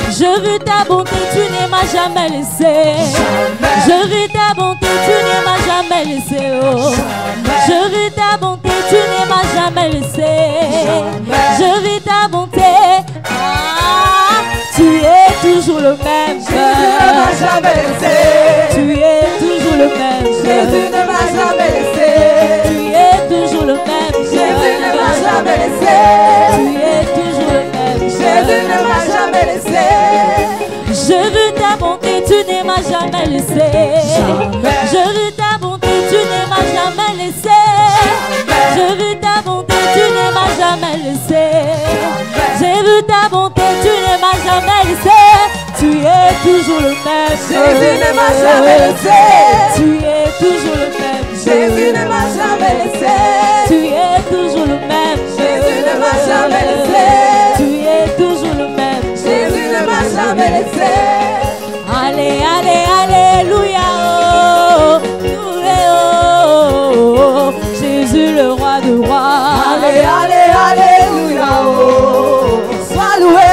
Je vis ta bonté, tu ne m'as jamais laissé. Je vis ta bonté, tu ne m'as jamais laissé. Oh. Je vis ta bonté, tu ne m'as jamais laissé. Je vis ta bonté. Ah, tu es toujours le même. Jésus ne m'a jamais laissé. Tu es toujours le même. Jésus ne m'a jamais laissé. Tu es toujours le même. Jésus ne m'a jamais laissé. Tu es toujours le même. Jésus ne m'a jamais laissé. Je veux ta bonté, tu ne m'as jamais laissé. Je veux ta bonté, tu ne m'as jamais laissé. Je veux ta bonté, tu ne m'as jamais laissé. J'ai vu ta bonté, tu ne m'as jamais laissé. Tu es toujours le même. Jésus ne m'a jamais laissé. Tu es toujours le même. Jésus ne m'a jamais laissé. Tu es toujours le même. Jésus ne m'a jamais laissé. Tu es toujours le même. Jésus ne m'a jamais laissé. Allez, allez, alléluia. Oh, oh, oh, Jésus le roi de rois. Allez, allez, alléluia. Oh, sois loué.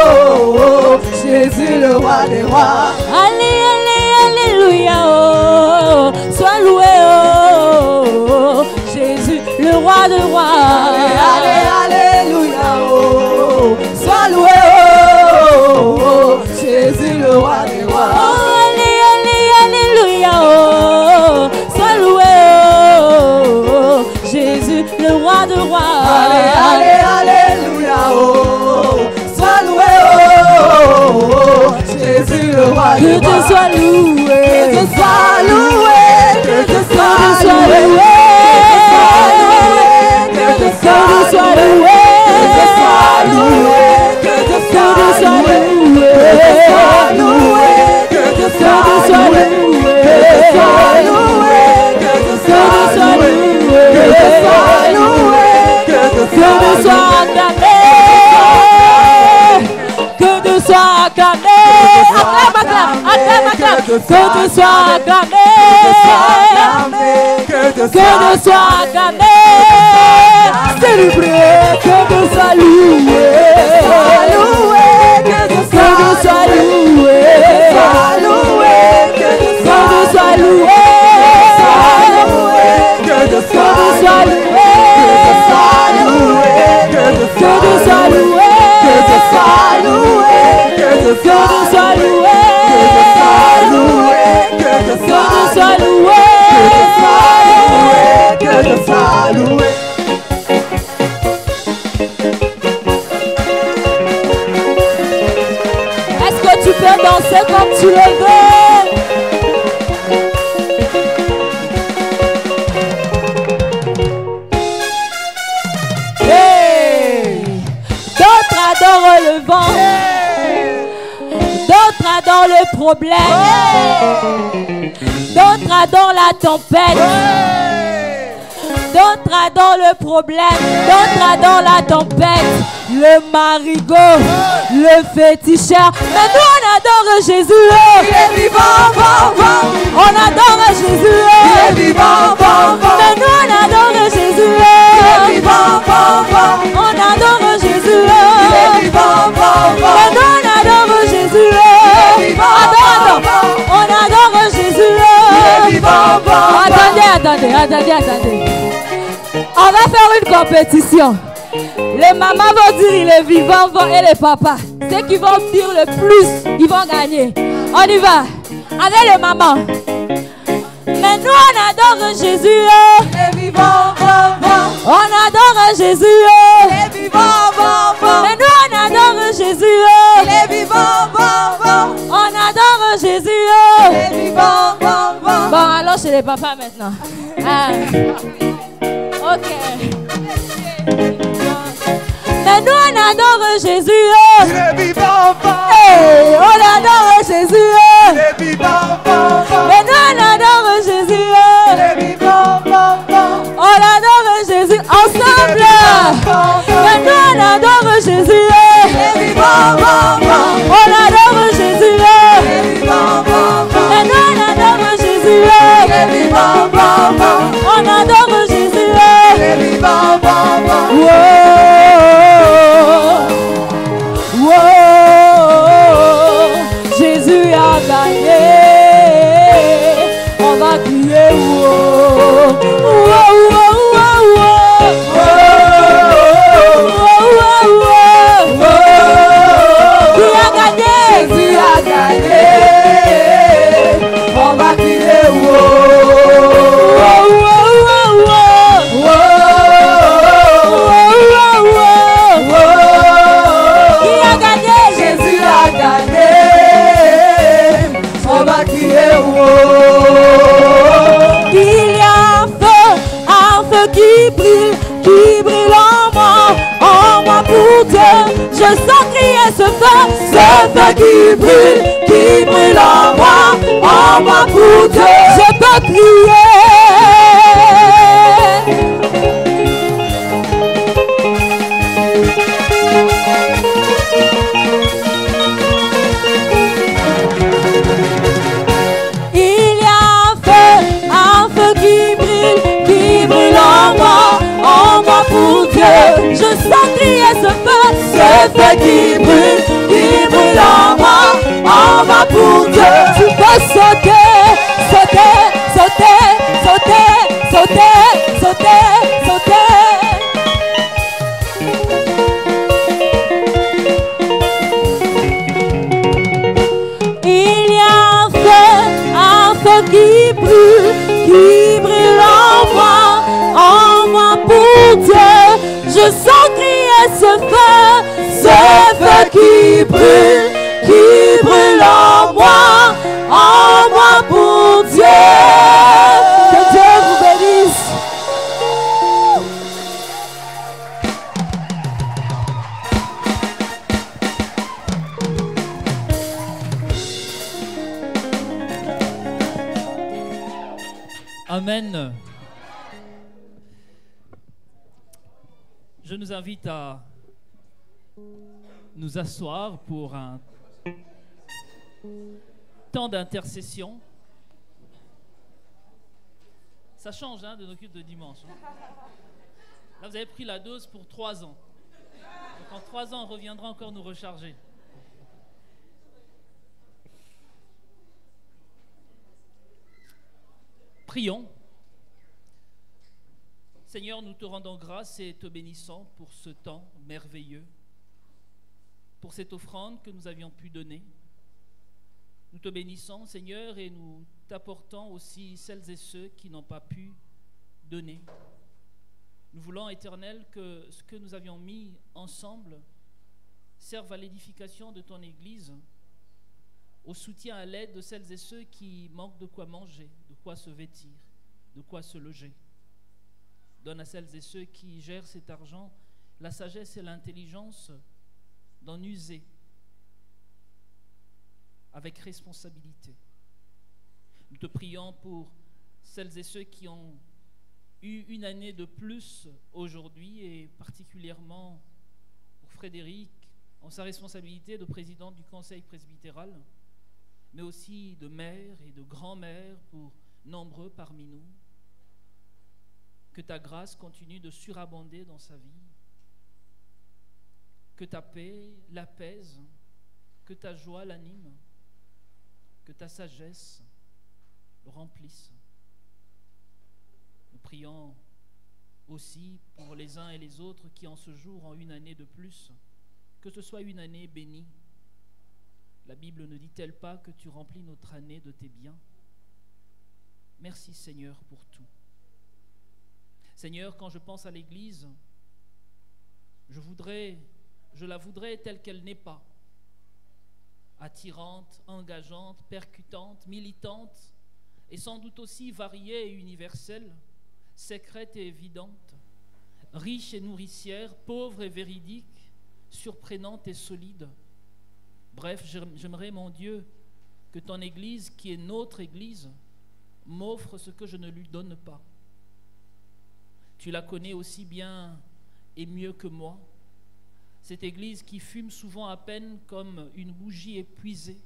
Oh, oh, Jésus le roi des rois. Allez, allez, alléluia. Oh, sois loué. Oh, oh, Jésus le roi de rois. Allez, allez, alléluia. Oh, sois loué. Jésus le roi des rois. Oh, allez, allez, alléluia. Oh, sois loué. Oh, Jésus le roi de rois. Allez, allez, alléluia. Oh, sois loué. Oh, Jésus le roi des rois. Que te sois loué. Que te sois loué. Que te sois loué. Que te sois loué. Que te sois loué. Que te sois loué. Que te sois loué. Que te sois loué. Que te sois loué. Que te sois loué. Que te sois acclamé. Que te sois acclamé. Acclame, acclame, acclame, acclame. Que te sois acclamé. Que te sois acclamé. Célébré. Que te sois loué. Que te sois loué. Que te sois loué. Que te sois loué. Que te sois loué. Que te sois loué. Que te sois loué. Que te sois loué. Que te sois loué. Est-ce que tu peux danser comme tu le veux? D'autres adorent le vent. D'autres adorent le problème. D'autres adorent la tempête. D'autres adorent le problème. D'autres adorent la tempête. Le marigot, le féticheur. Mais nous on adore Jésus. Il est vivant, on adore Jésus. Il est vivant, mais nous on adore Jésus. Il est vivant, on adore Jésus. Il est vivant, mais nous on adore Jésus. Attends, on adore Jésus. Il est vivant, Attendez. On va faire une compétition. Les mamans vont dire il est vivant et les papas, ceux qui vont dire le plus, ils vont gagner. On y va. Allez les mamans. Mais nous on adore Jésus. Il est vivant, on adore Jésus. Il est vivant, mais nous on adore Jésus. Il est vivant, on adore Jésus. Il est vivant, Bon, allons chez les papas maintenant. Ah. Ok. Mais nous on adore Jésus. Il est vivant, hey, on adore Jésus. Il est vivant, mais nous on adore Jésus. Il est vivant, on adore Jésus ensemble. Mais nous on adore Jésus. Il est vivant, on adore Jésus. Il est vivant, mais nous on adore Jésus. Il est vivant, crier ce feu qui brûle en moi pour Dieu. Je peux crier. Il y a un feu qui brûle en moi pour Dieu. Je sens crier ce feu qui brûle en moi pour Dieu. Tu peux sauter, sauter, sauter, sauter, sauter, sauter, sauter. Il y a un feu qui brûle en moi pour Dieu. Je sens crier ce feu qui brûle en moi pour Dieu. Que Dieu vous bénisse. Amen. Je nous invite à nous asseoir pour un temps d'intercession. Ça change de nos cultes de dimanche. Là, vous avez pris la dose pour 3 ans. Donc en 3 ans, on reviendra encore nous recharger. Prions. Seigneur, nous te rendons grâce et te bénissons pour ce temps merveilleux, pour cette offrande que nous avions pu donner. Nous te bénissons, Seigneur, et nous t'apportons aussi celles et ceux qui n'ont pas pu donner. Nous voulons, Éternel, que ce que nous avions mis ensemble serve à l'édification de ton Église, au soutien à l'aide de celles et ceux qui manquent de quoi manger, de quoi se vêtir, de quoi se loger. Donne à celles et ceux qui gèrent cet argent la sagesse et l'intelligence d'en user avec responsabilité. Nous te prions pour celles et ceux qui ont eu une année de plus aujourd'hui, et particulièrement pour Frédéric en sa responsabilité de président du conseil presbytéral, mais aussi de mère et de grand-mère pour nombreux parmi nous. Que ta grâce continue de surabonder dans sa vie, que ta paix l'apaise, que ta joie l'anime, que ta sagesse le remplisse. Nous prions aussi pour les uns et les autres qui en ce jour ont une année de plus, que ce soit une année bénie. La Bible ne dit-elle pas que tu remplis notre année de tes biens? Merci Seigneur pour tout. Seigneur, quand je pense à l'Église, je la voudrais telle qu'elle n'est pas. Attirante, engageante, percutante, militante, et sans doute aussi variée et universelle, secrète et évidente, riche et nourricière, pauvre et véridique, surprenante et solide. Bref, j'aimerais, mon Dieu, que ton Église, qui est notre Église, m'offre ce que je ne lui donne pas. Tu la connais aussi bien et mieux que moi. Cette Église qui fume souvent à peine comme une bougie épuisée.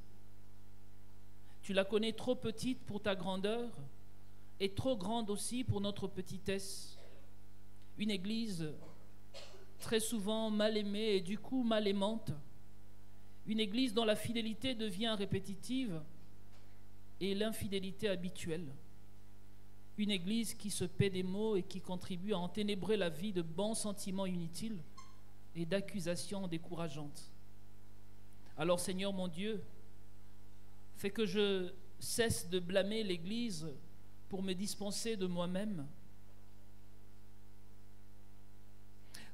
Tu la connais trop petite pour ta grandeur et trop grande aussi pour notre petitesse. Une Église très souvent mal aimée et du coup mal aimante. Une Église dont la fidélité devient répétitive et l'infidélité habituelle. Une Église qui se paie des mots et qui contribue à enténébrer la vie de bons sentiments inutiles et d'accusations décourageantes. Alors Seigneur mon Dieu, fais que je cesse de blâmer l'Église pour me dispenser de moi-même.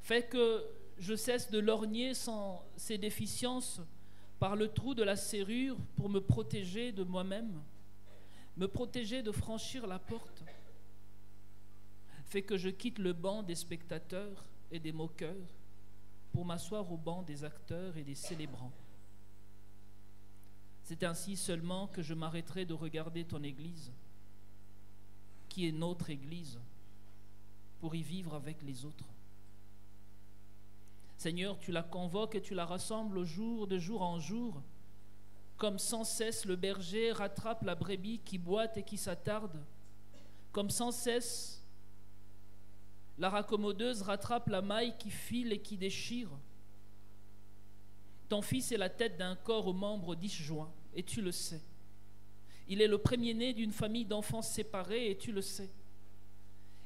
Fais que je cesse de lorgner sans ses déficiences par le trou de la serrure pour me protéger de moi-même, me protéger de franchir la porte. Fais que je quitte le banc des spectateurs et des moqueurs pour m'asseoir au banc des acteurs et des célébrants. C'est ainsi seulement que je m'arrêterai de regarder ton Église, qui est notre Église, pour y vivre avec les autres. Seigneur, tu la convoques et tu la rassembles de jour en jour, comme sans cesse le berger rattrape la brebis qui boite et qui s'attarde, comme sans cesse la raccommodeuse rattrape la maille qui file et qui déchire. Ton fils est la tête d'un corps aux membres disjoints, et tu le sais. Il est le premier-né d'une famille d'enfants séparés, et tu le sais.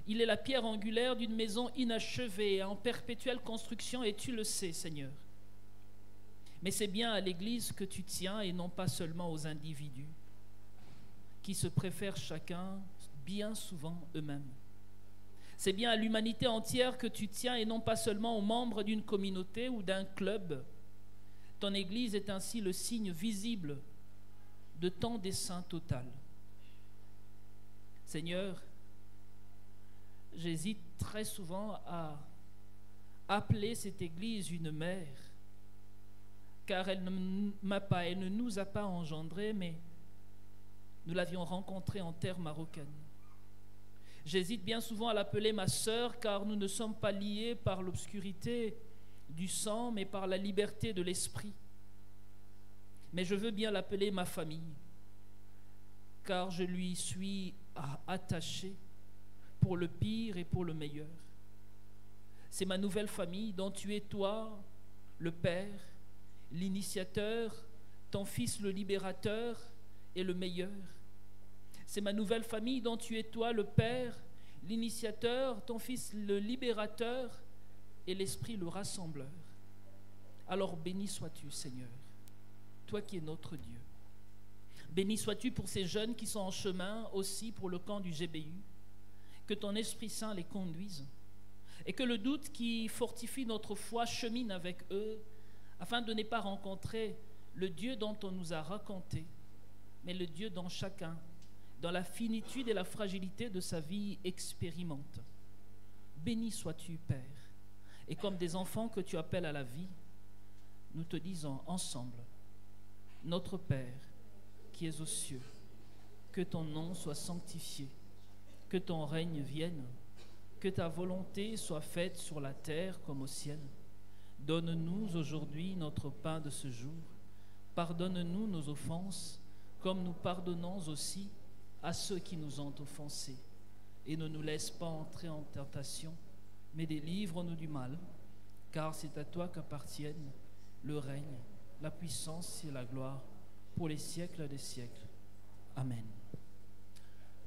Il est la pierre angulaire d'une maison inachevée et en perpétuelle construction, et tu le sais, Seigneur. Mais c'est bien à l'Église que tu tiens, et non pas seulement aux individus, qui se préfèrent chacun bien souvent eux-mêmes. C'est bien à l'humanité entière que tu tiens, et non pas seulement aux membres d'une communauté ou d'un club. Ton Église est ainsi le signe visible de ton dessein total. Seigneur, j'hésite très souvent à appeler cette Église une mère, car elle ne nous a pas engendrés, mais nous l'avions rencontrée en terre marocaine. J'hésite bien souvent à l'appeler ma sœur, car nous ne sommes pas liés par l'obscurité du sang, mais par la liberté de l'esprit. Mais je veux bien l'appeler ma famille, car je lui suis attaché pour le pire et pour le meilleur. C'est ma nouvelle famille dont tu es toi, le Père, l'initiateur, ton Fils le libérateur et le meilleur. C'est ma nouvelle famille dont tu es toi, le Père, l'initiateur, ton Fils le libérateur et l'Esprit le rassembleur. Alors béni sois-tu, Seigneur, toi qui es notre Dieu. Béni sois-tu pour ces jeunes qui sont en chemin aussi pour le camp du GBU. Que ton Esprit Saint les conduise et que le doute qui fortifie notre foi chemine avec eux afin de ne pas rencontrer le Dieu dont on nous a raconté, mais le Dieu dont chacun, dans la finitude et la fragilité de sa vie, expérimente. Béni sois-tu, Père, et comme des enfants que tu appelles à la vie, nous te disons ensemble, notre Père qui es aux cieux, que ton nom soit sanctifié, que ton règne vienne, que ta volonté soit faite sur la terre comme au ciel. Donne-nous aujourd'hui notre pain de ce jour. Pardonne-nous nos offenses, comme nous pardonnons aussi à ceux qui nous ont offensés. Et ne nous laisse pas entrer en tentation, mais délivre-nous du mal, car c'est à toi qu'appartiennent le règne, la puissance et la gloire pour les siècles des siècles. Amen.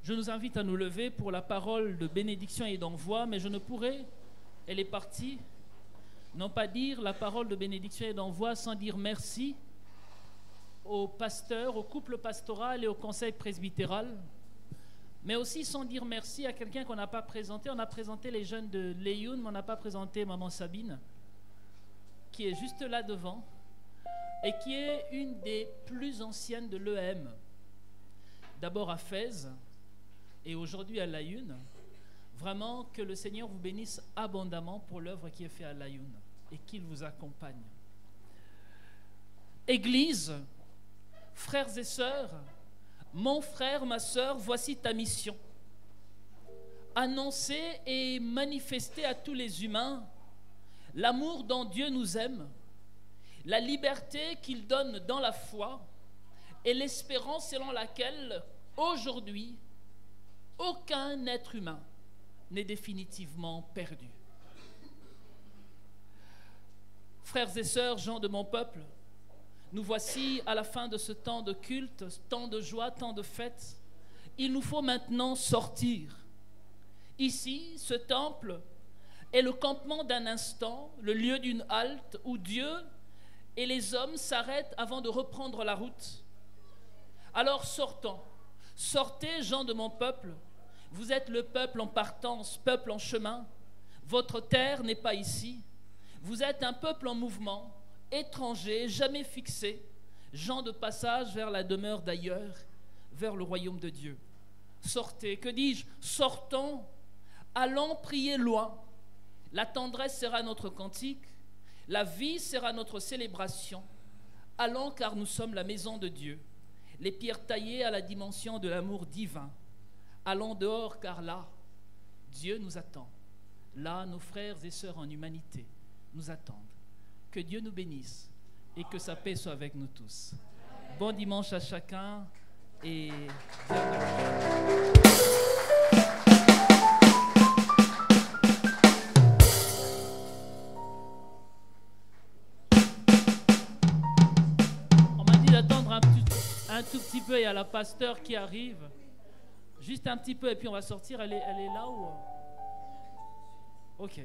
Je nous invite à nous lever pour la parole de bénédiction et d'envoi, mais je ne pourrai, elle est partie, non pas dire la parole de bénédiction et d'envoi sans dire merci aux pasteurs, au couple pastoral et au conseil presbytéral, mais aussi sans dire merci à quelqu'un qu'on n'a pas présenté. On a présenté les jeunes de Léyoun, mais on n'a pas présenté maman Sabine, qui est juste là devant et qui est une des plus anciennes de l'EM. D'abord à Fès et aujourd'hui à Layoun. Vraiment que le Seigneur vous bénisse abondamment pour l'œuvre qui est faite à Layoun et qu'il vous accompagne. Église, frères et sœurs, mon frère, ma sœur, voici ta mission. Annoncer et manifester à tous les humains l'amour dont Dieu nous aime, la liberté qu'il donne dans la foi et l'espérance selon laquelle, aujourd'hui, aucun être humain n'est définitivement perdu. Frères et sœurs, gens de mon peuple, nous voici à la fin de ce temps de culte, temps de joie, temps de fête. Il nous faut maintenant sortir. Ici, ce temple est le campement d'un instant, le lieu d'une halte où Dieu et les hommes s'arrêtent avant de reprendre la route. Alors sortons. Sortez, gens de mon peuple. Vous êtes le peuple en partance, peuple en chemin. Votre terre n'est pas ici. Vous êtes un peuple en mouvement, étranger, jamais fixé, gens de passage vers la demeure d'ailleurs, vers le royaume de Dieu. Sortez, que dis-je? Sortons, allons prier loin. La tendresse sera notre cantique, La vie sera notre célébration. Allons car nous sommes la maison de Dieu, les pierres taillées à la dimension de l'amour divin. Allons dehors car là, Dieu nous attend. Là, nos frères et sœurs en humanité nous attendent. Que Dieu nous bénisse et que sa paix soit avec nous tous. Bon dimanche à chacun et bienvenue. On m'a dit d'attendre un tout petit peu. Il y a la pasteur qui arrive. Juste un petit peu et puis on va sortir. Elle est là ou... Ok.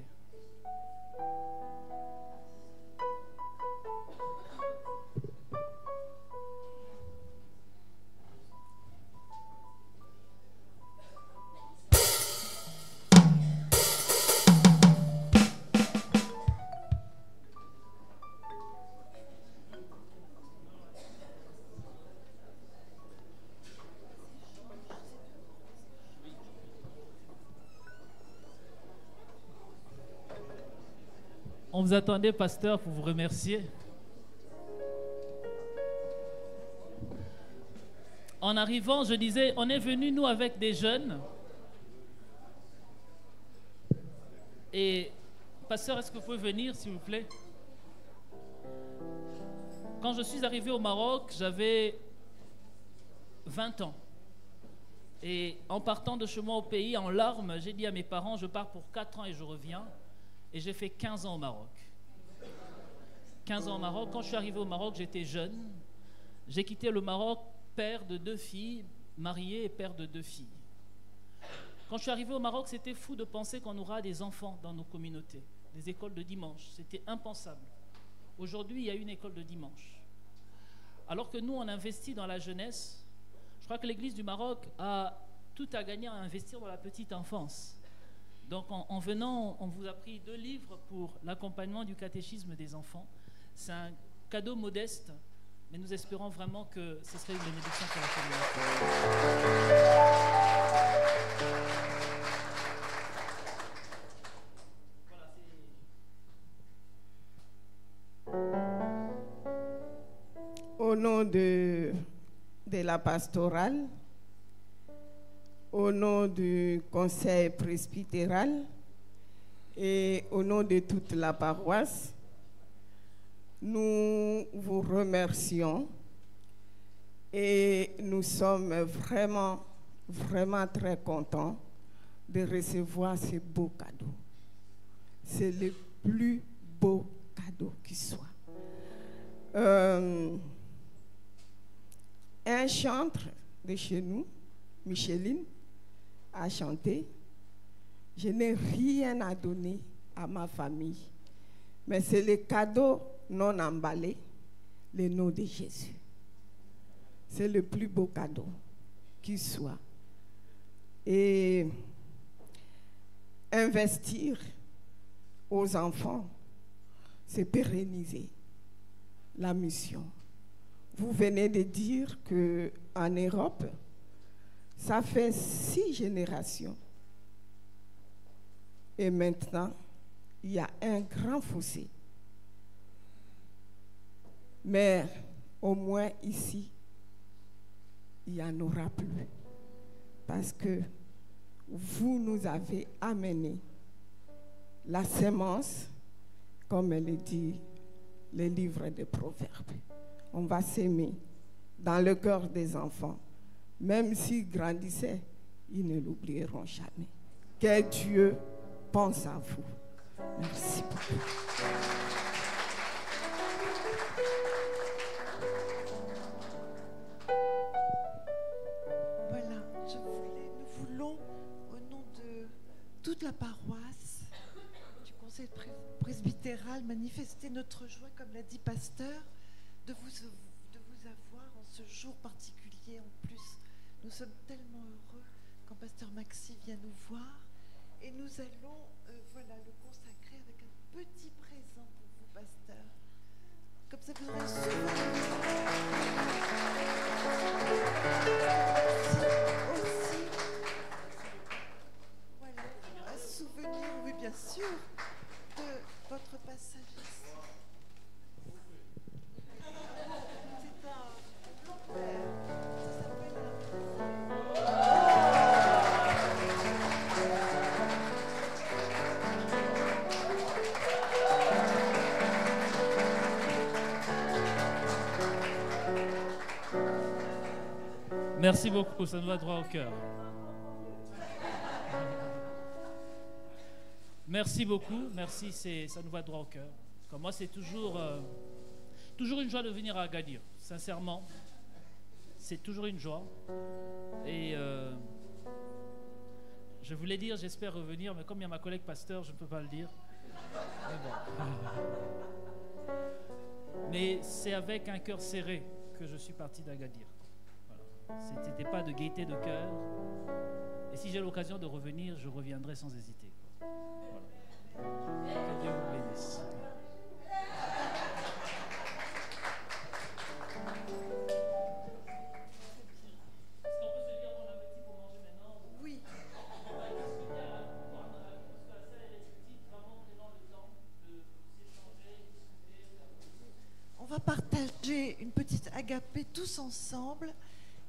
On vous attendait, pasteur, pour vous remercier. En arrivant, je disais, on est venu, nous, avec des jeunes. Et, pasteur, est-ce que vous pouvez venir, s'il vous plaît? Quand je suis arrivé au Maroc, j'avais 20 ans. Et en partant de chez moi au pays, en larmes, j'ai dit à mes parents, je pars pour 4 ans et je reviens. Et j'ai fait 15 ans au Maroc. 15 ans au Maroc. Quand je suis arrivé au Maroc, j'étais jeune. J'ai quitté le Maroc, père de 2 filles, marié et père de 2 filles. Quand je suis arrivé au Maroc, c'était fou de penser qu'on aura des enfants dans nos communautés, des écoles de dimanche. C'était impensable. Aujourd'hui, il y a une école de dimanche. Alors que nous, on investit dans la jeunesse, je crois que l'Église du Maroc a tout à gagner à investir dans la petite enfance. Donc en venant, on vous a pris 2 livres pour l'accompagnement du catéchisme des enfants. C'est un cadeau modeste, mais nous espérons vraiment que ce serait une bénédiction pour la communauté. Au nom de la pastorale, au nom du conseil presbytéral et au nom de toute la paroisse, nous vous remercions et nous sommes vraiment, vraiment très contents de recevoir ce beau cadeau. C'est le plus beau cadeau qui soit. Un chantre de chez nous, Micheline, a chanté. Je n'ai rien à donner à ma famille, mais c'est le cadeau non emballé, le nom de Jésus. C'est le plus beau cadeau qui soit. Et investir aux enfants, c'est pérenniser la mission. Vous venez de dire qu'en Europe, ça fait 6 générations. Et maintenant, il y a un grand fossé. Mais au moins ici, il n'y en aura plus. Parce que vous nous avez amené la sémence, comme elle dit le livre des Proverbes. On va s'aimer dans le cœur des enfants. Même s'ils grandissaient, ils ne l'oublieront jamais. Que Dieu pense à vous. Merci beaucoup. Voilà, nous voulons, au nom de toute la paroisse, du conseil presbytéral, manifester notre joie, comme l'a dit pasteur, de vous avoir en ce jour particulier en plus. Nous sommes tellement heureux quand pasteur Maxi vient nous voir et nous allons le consacrer avec un petit présent pour vous, pasteur. Comme ça vous aurez aussi un souvenir, oui bien sûr, de votre passage ici. Merci beaucoup, ça nous va droit au cœur. Merci beaucoup, merci, ça nous va droit au cœur. Comme moi, c'est toujours une joie de venir à Agadir, sincèrement. C'est toujours une joie. Et je voulais dire, j'espère revenir, mais comme il y a ma collègue pasteur, je ne peux pas le dire. Mais bon. Mais c'est avec un cœur serré que je suis parti d'Agadir. Voilà. Ce n'était pas de gaieté de cœur. Et si j'ai l'occasion de revenir, je reviendrai sans hésiter. Voilà. Que Dieu vous bénisse. Oui. On va partager une petite agapé tous ensemble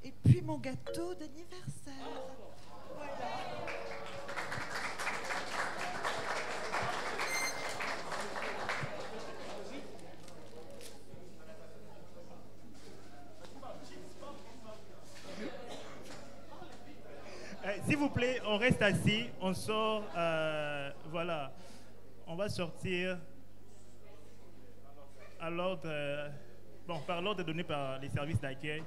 et puis mon gâteau d'anniversaire. Voilà. S'il vous plaît, on reste assis, on sort, voilà, on va sortir à l'ordre, par l'ordre donné par les services d'accueil.